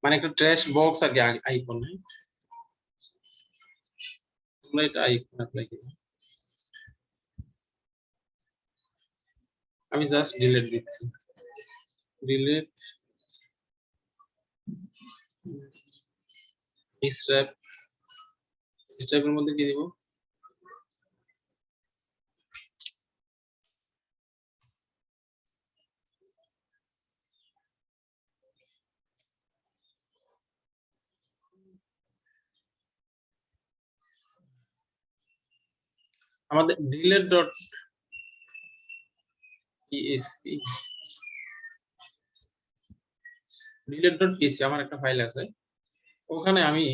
মানে একটা ট্র্যাশ বক্স আর কি আইকন, তোমরা এটা আইকন অ্যাপ্লাই করো। আমি জাস্ট ডিলিট দিচ্ছি, ডিলিট স্ট্র্যাপের মধ্যে কি দিব, আমাদের delete dot PSP, delete dot PSP আমার একটা ফাইল আছে, ওখানে আমি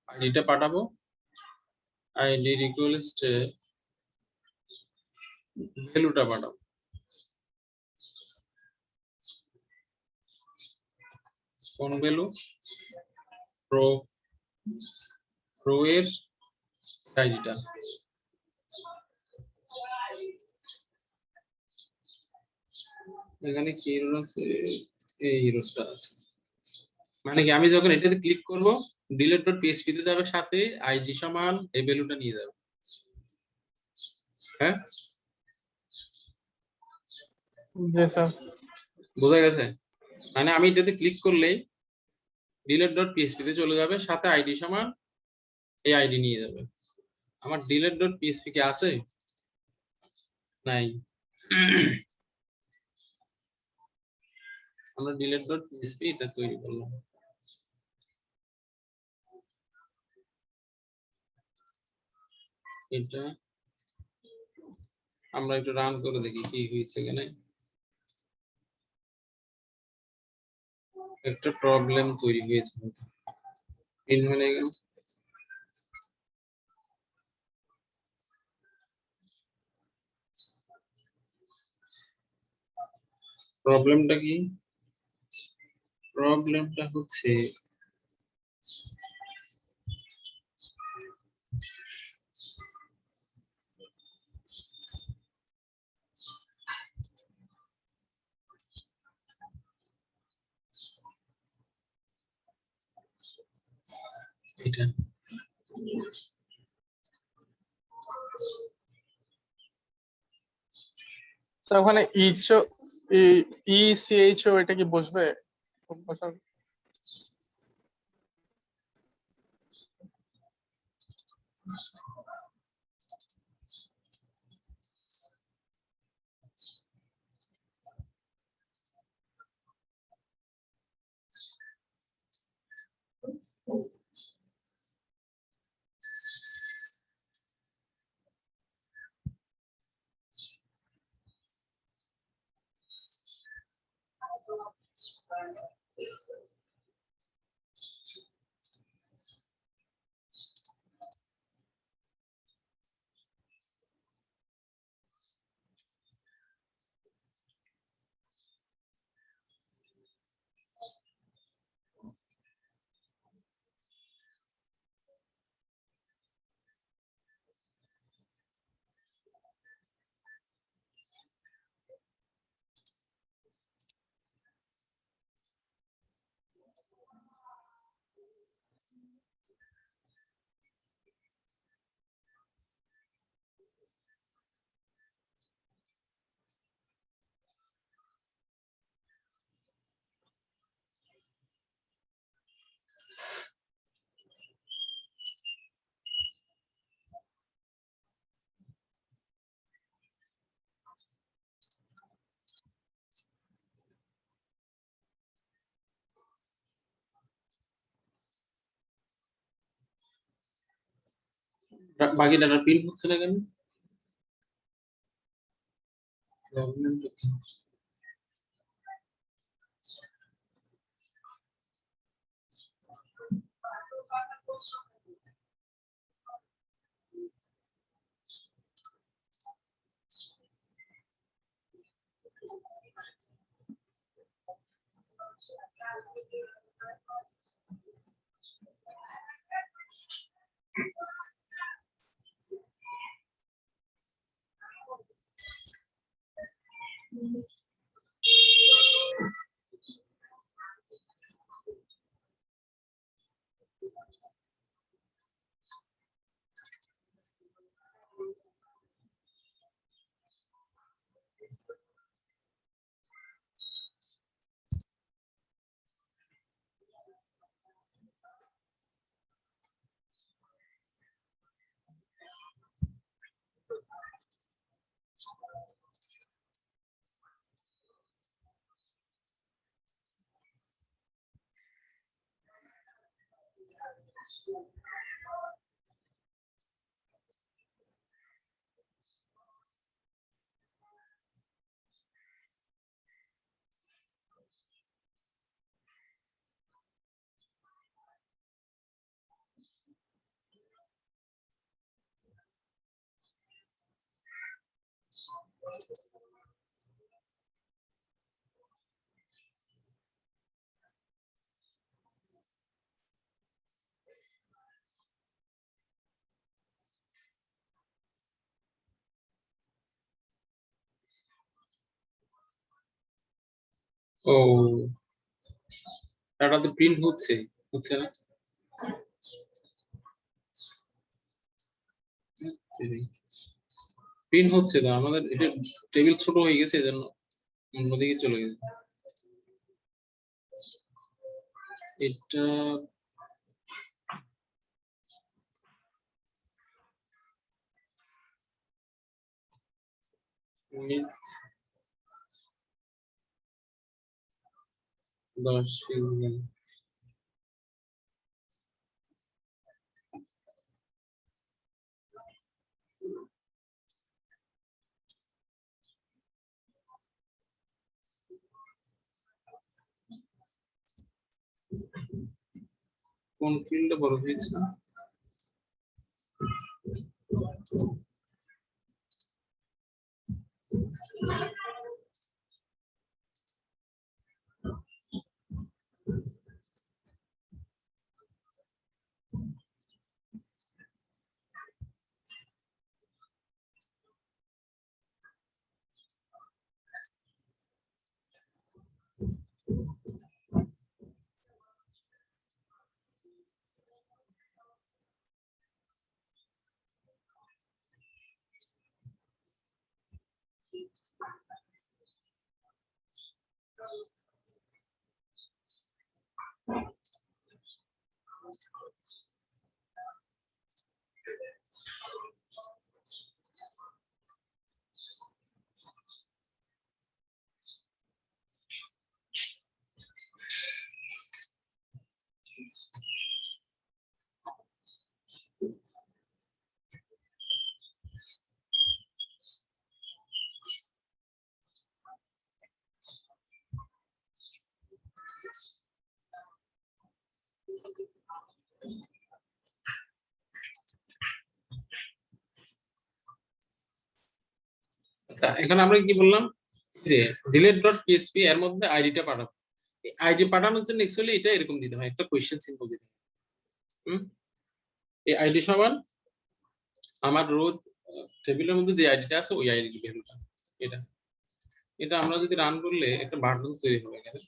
আইডিটা পাঠাবো, আইডি রিকোয়েস্ট ভ্যালুটা পাঠাবো, কোন ভ্যালু, রো এর আইডিটা, এখানে কি এরর আছে, এই এররটা আছে, মানে কি আমি যখন এটাতে ক্লিক করব ডিলিট ডট পিএসপি তে যাবে, সাথে আইডি সমান এই ভ্যালুটা নিয়ে যাবে, হ্যাঁ জি স্যার। বোঝা গেছে, মানে আমি এটাতে ক্লিক করলেই ডিলিট ডট পিএসপি তে চলে যাবে, সাথে আইডি সমান এই আইডি নিয়ে যাবে। আমার ডিলিট ডট পিএসপি কি আছে, নাই, আমরা ডিলিট ডট পিএসপি এটা তৈরি করলাম, এটা আমরা একটু রান করে দেখি কি হয়েছে, এখানে একটা প্রবলেম তৈরি হয়েছে, প্রিন্ট হয়ে গেল, প্রবলেমটা কি, প্রবলেমটা হচ্ছে এটা, তো ওখানে ইসিএইচও এটা কি বসবে? বসার বাকি ডাটা প্রিন্ট হচ্ছে না কেন? ও ডাটা তো প্রিন্ট হচ্ছে না? প্রিন্ট হচ্ছে তো, আমাদের এটা টেবিল ছোট হয়ে গেছে এজন্য অন্যদিকে চলে গেছে। এটা with 10 ইউনিয়ন। কোন ফিল্ডে বড় হয়েছে? এখানে আমরা কি বললাম যে delete.php এর মধ্যে আইডিটা পাঠাবো। এই আইডি পাঠানোর জন্য অ্যাকচুয়ালি এটা এরকম দিতে হয়, একটা কোশ্চেন সিম্বল দিতে হয়। এই আইডি সমান আমার রো টেবিলের মধ্যে যে আইডিটা আছে ওই আইডি ভ্যালুটা। এটা এটা আমরা যদি রান করলে একটা বাটন তৈরি হবে এখানে।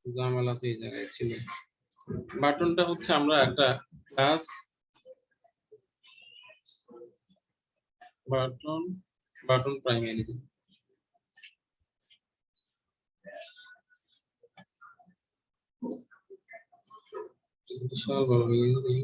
জামালা তো এই জায়গায় ছিল। বাটনটা হচ্ছে আমরা একটা ক্লাস বাটন প্রাইমারি বিশাল বড় হয়ে গেছে।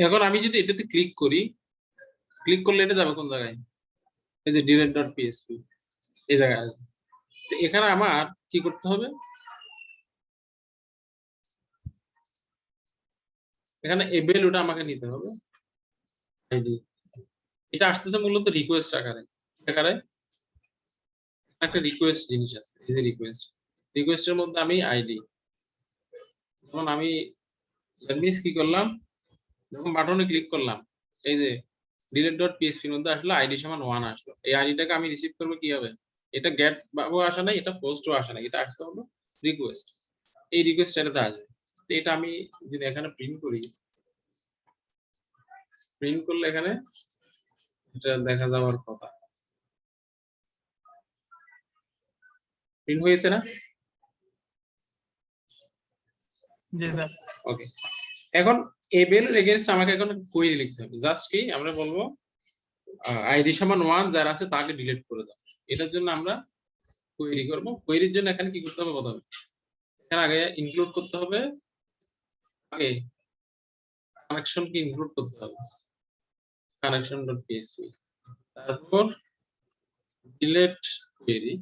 এখন আমি যদি এটাতে ক্লিক করি, ক্লিক করলে এটা যাবে কোন জায়গায়? এই যে delete.php এই জায়গায় আসবে। তো এখানে আমার কি করতে হবে? এখানে এই ভ্যালুটা আমাকে নিতে হবে আইডি। এটা আসতেছে মূলত রিকোয়েস্ট আকারে। আকারে একটা রিকোয়েস্ট জিনিস আছে, এই যে রিকোয়েস্ট, রিকোয়েস্টের মধ্যে আমি আইডি, যেমন আমি মিস কি করলাম, যখন বাটনে ক্লিক করলাম এই যে delete.php এর মধ্যে আসলে আইডি সমান 1 আসলো। এই আইডিটাকে আমি রিসিভ করব কি হবে? এটা গেট বাবু আসে না, এটা পোস্টও আসে না, এটা আসছে হলো রিকোয়েস্ট। এই রিকোয়েস্ট এটাতে আসবে। তো এটা আমি যদি এখানে প্রিন্ট করি, প্রিন্ট করলে এখানে এটা দেখা যাওয়ার কথা। প্রিন্ট হয়েছে না? জি স্যার। ওকে, এখন এই ভ্যালুর এগেইনস্ট আমাকে এখন কোয়েরি লিখতে হবে। জাস্ট কি আমরা বলবো আইডি সমান 1 যার আছে তাকে ডিলিট করে দাও। এটার জন্য আমরা কোয়েরি করব। কোয়েরির জন্য এখানে কি করতে হবে? প্রথমে এখানে আগে ইনক্লুড করতে হবে, আগে কানেকশন কি ইনক্লুড করতে হবে, connection.php, তারপর ডিলিট কোয়েরি,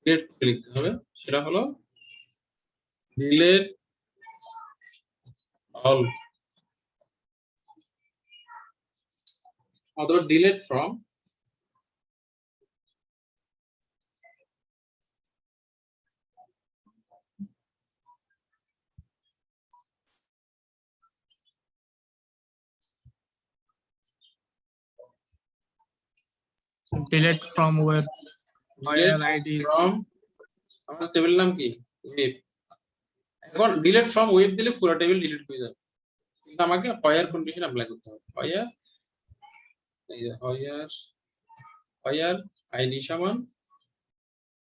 ডিলিট লিখতে হবে, সেটা হলো ডিলিট অল অথবা delete from delete from web where id is from, আমাদের টেবিল নাম কি? ওয়েব। এখন ডিলিট ফ্রম ওয়েব দিলে পুরো টেবিল ডিলিট হয়ে যাবে, কিন্তু আমাকে হোয়ার কন্ডিশন অ্যাপ্লাই করতে হবে। হোয়ার, এই যে হোয়ার আইডি সমান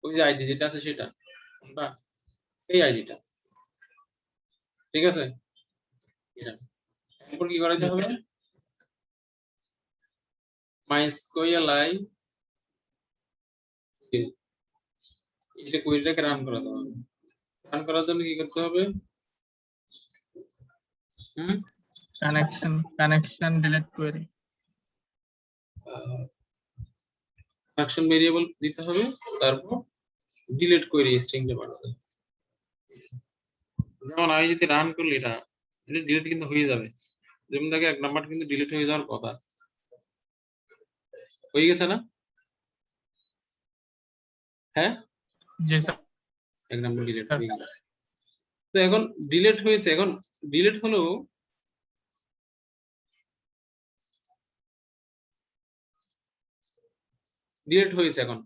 ওই যে আইডি যেটা আছে সেটা, কোনটা? এই আইডিটা, ঠিক আছে? এটা এরপর কি করাতে হবে? MySQLi এটা কোয়েরিটাকে রান করাতে হবে। রান করার জন্য কি করতে হবে? connection delete query connection variable দিতে হবে, তারপর ডিলিট কোয়েরি স্ট্রিংটা পাঠাতে হবে। যেমন আমি যদি রান করলে এটা ডিলিট কিন্তু হয়ে যাবে, যেমন দেখে 1 নাম্বার কিন্তু ডিলিট হয়ে যাওয়ার কথা, হয়ে গেছে না? হ্যাঁ, জি স্যার। 1 নাম্বার ডিলিট হয়ে গেছে। তো এখন ডিলিট হয়েছে, এখন ডিলিট হলো ডিলিট হয়েছে, এখন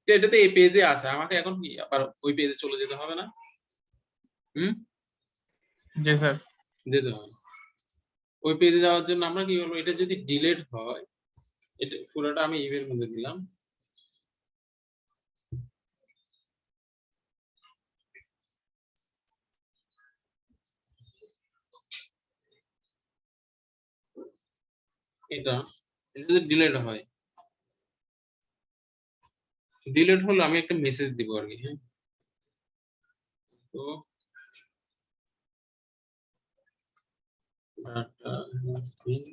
তো এটাতে এই পেজে আছে, আমাকে এখন কি আবার ওই পেজে চলে যেতে হবে না? জি স্যার। যেতে হবে। ওই পেজে যাওয়ার জন্য আমরা কি করবো? এটা যদি ডিলিট হয়, এটা পুরোটা আমি ইভের মধ্যে দিলাম, এটা যদি ডিলিট হয়, ডিলিট হলো আমি একটা মেসেজ দিব আর কি। হ্যাঁ, তো data has been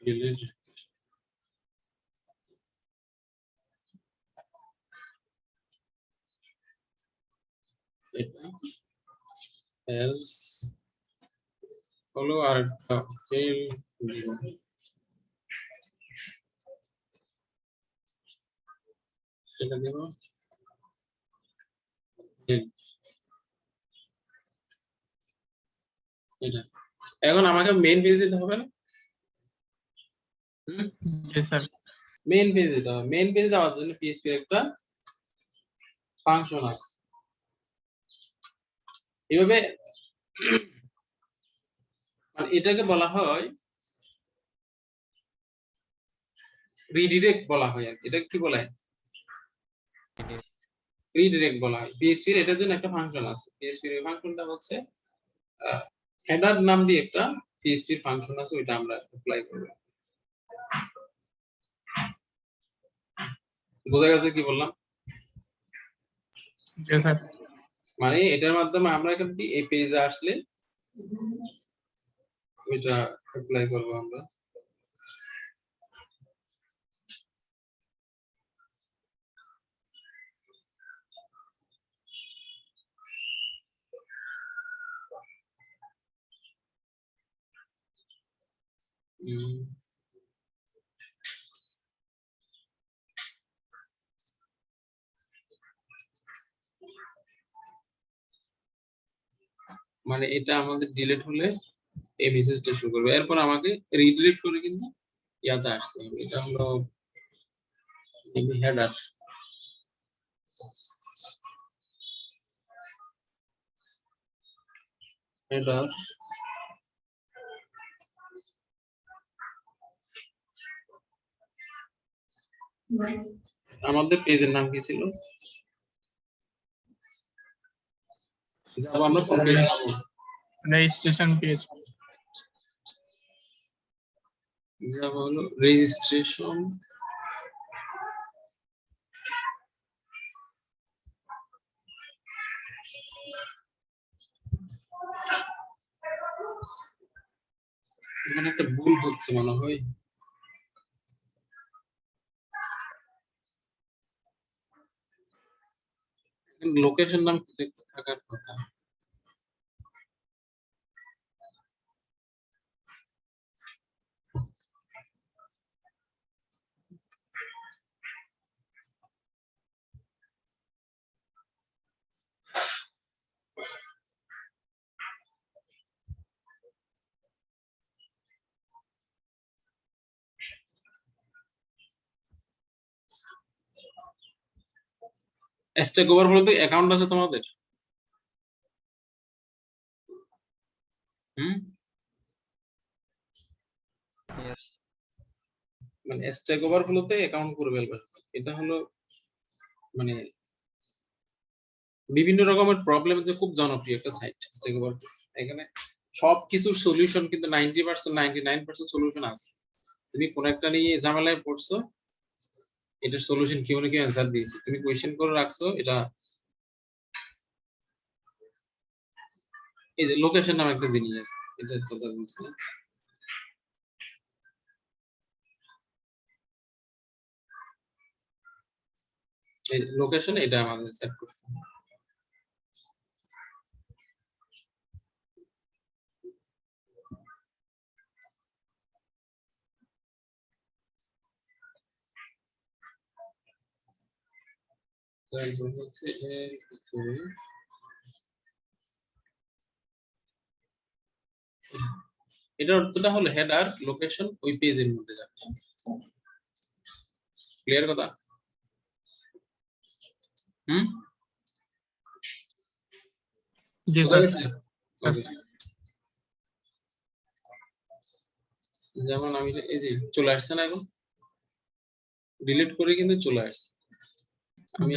deleted, এটা else হলো আর একটা fail দিব, সেটা দেব এটা। এখন আমাকে মেইন পেজ দিতে হবে না? জি স্যার। মেইন পেজ দিতে হবে। মেইন পেজ যাওয়ার জন্য PHP এর একটা ফাংশন আছে, এইভাবে মানে এটাকে বলা হয় রিডিরেক্ট বলা হয় আর কি। এটা কি বলা হয়? রিডিরেক্ট বলা হয়। PHP এর এটার জন্য একটা ফাংশন আছে। PHP এর ফাংশনটা হচ্ছে হেডার নাম দিয়ে একটা PHP এর ফাংশন আছে, ওইটা আমরা অ্যাপ্লাই করব। বোঝা গেছে কি বললাম? জি স্যার। মানে এটার মাধ্যমে আমরা এখানে কি এই পেজে আসলে ওইটা অ্যাপ্লাই করব আমরা। মানে এটা আমাদের ডিলিট হলে এই মেসেজটা শো করবে, এরপর আমাকে রিডিরেক্ট করে কিন্তু ইয়াতে আসতে হবে। এটা হলো হেডার। হেডার আমাদের পেজের নাম কি ছিল? আমরা কোন পেজে যাব? Registration page. যাব হলো রেজিস্ট্রেশন। এখানে একটা ভুল হচ্ছে মনে হয়। লোকেশন নাম থাকার কথা। স্ট্যাক ওভারফ্লোতে অ্যাকাউন্ট আছে তোমাদের? মানে স্ট্যাক ওভারফ্লোতে অ্যাকাউন্ট করে ফেলবে। এটা হলো মানে বিভিন্ন রকমের প্রবলেমের যে খুব জনপ্রিয় একটা সাইট স্ট্যাক ওভারফ্লো। এখানে সবকিছুর সলিউশন কিন্তু 90% 99% সলিউশন আছে। তুমি কোন একটা নিয়ে ঝামেলায় পড়ছো, এটার সলিউশন কেউ না কেউ অ্যান্সার দিয়েছে, তুমি কোয়েশ্চেন করে রাখছো। এটা এই যে লোকেশন নামে একটা জিনিস আছে, এটার কথা বলছি না। এই লোকেশন এটা আমাদের সেট করতে হবে। তারপর হচ্ছে এটার অর্থটা হলো হেডার লোকেশন ওই পেজের মধ্যে যাবে। ক্লিয়ার কথা? জি স্যার। Okay. যেমন আমি এই যে চলে আসছে না, এখন ডিলিট করে কিন্তু চলে আসছে। আমি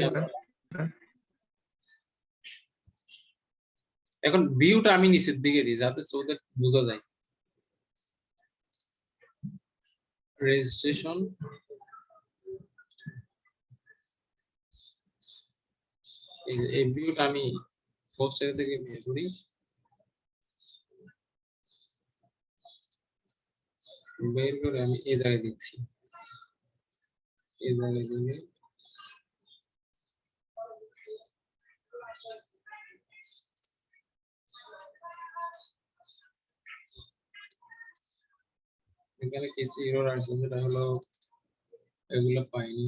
এখন ভিউটা আমি নিচের দিকে দিই যাতে সোদের বোঝা যায়। রেজিস্ট্রেশন এই ভিউটা আমি পোস্টার থেকে বের করি, বের করে আমি এই জায়গায় দিচ্ছি। এই জায়গায় দিলে এখানে কিছু এরর আসছে, যেটা হলো এগুলো পাইনি।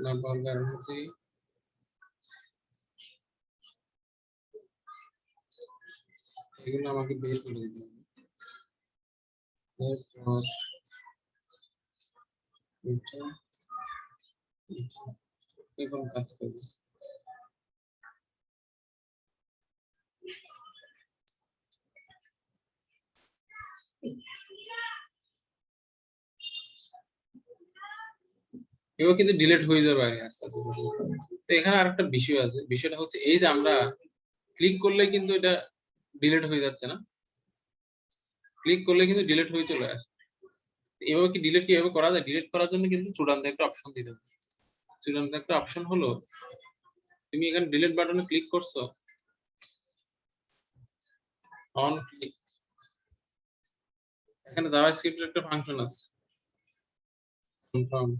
না পাওয়ার কারণ হচ্ছে এগুলো আমাকে বের করে দিতে হবে। এরপর এখন কাজ করবে। এবার কিন্তু ডিলিট হয়ে যাবে আগে আস্তে আস্তে। তো এখানে আরেকটা বিষয় আছে, বিষয়টা হচ্ছে এই যে আমরা ক্লিক করলে কিন্তু এটা ডিলিট হয়ে যাচ্ছে না, ক্লিক করলে কিন্তু ডিলিট হয়ে চলে আসে। এভাবে কি ডিলিট কিভাবে করা যায়? ডিলিট করার জন্য কিন্তু চূড়ান্ত একটা অপশন দিতে হবে। চূড়ান্ত একটা অপশন হলো, তুমি এখানে ডিলিট বাটনে ক্লিক করছো, অন ক্লিক, এখানে জাভাস্ক্রিপ্টের একটা ফাংশন আছে কনফার্ম।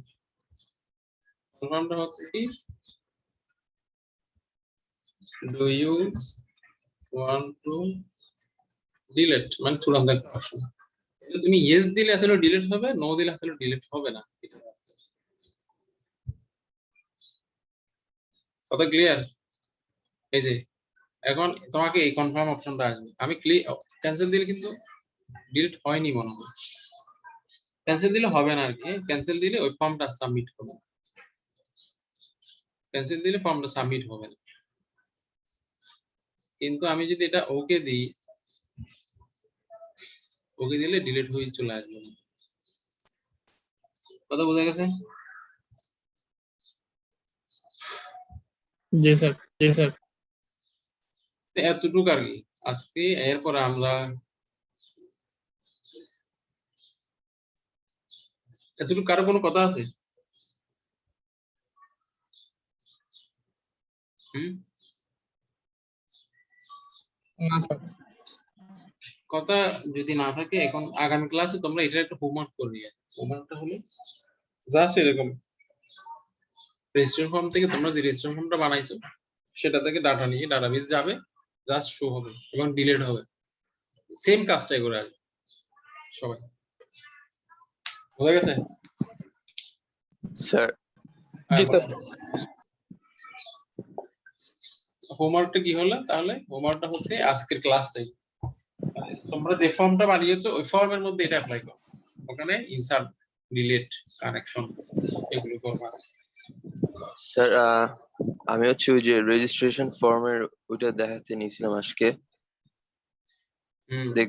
কনফার্মটা হচ্ছে কি, do you want to delete, মানে চূড়ান্ত একটা অপশন। তুমি ইয়েস দিলে আসলে ডিলিট হবে, নো দিলে আসলে ডিলিট হবে না। কথা ক্লিয়ার? এই যে এখন তোমাকে এই কনফার্ম অপশনটা আসবে, আমি ক্যান্সেল দিলে কিন্তু ডিলিট হয়নি মনে হয়, ক্যান্সেল দিলে হবে না আর কি। ক্যান্সেল দিলে ওই ফর্মটা সাবমিট হবে, ক্যান্সেল দিলে ফর্মটা সাবমিট হবে না। কিন্তু আমি যদি এটা ওকে দিই, ওকে দিলে ডিলিট হয়ে চলে আসবে। কথা বোঝা গেছে? জি স্যার, জি স্যার। তো এতটুকু আর কি আজকে। এরপর আমরা এতটুকু, কারো কোনো কথা আছে? না স্যার। কথা যদি না থাকে, এখন আগামী ক্লাসে তোমরা এটা একটা হোমওয়ার্ক করবে। হোমওয়ার্কটা হলো জাস্ট এরকম, রেজিস্ট্রেশন ফর্ম থেকে তোমরা যে রেজিস্ট্রেশন ফর্মটা বানাইছো সেটা থেকে ডাটা নিয়ে ডাটাবেস যাবে, জাস্ট শো হবে এবং ডিলিট হবে। সেম কাজটাই করে আসবে সবাই। বোঝা গেছে? স্যার জি স্যার। হোমওয়ার্কটা কি হলো তাহলে? হোমওয়ার্কটা হচ্ছে আজকের ক্লাসটাই, তোমরা যে ফর্মটা বানিয়েছো ওই ফর্মের মধ্যে এটা অ্যাপ্লাই করো, ওখানে ইনসার্ট, ডিলিট, কানেকশন এগুলো করবা। স্যার আমি হচ্ছে ওই যে রেজিস্ট্রেশন ফর্মের ওইটা দেখাতে নিয়েছিলাম আজকে। হুম। দেখ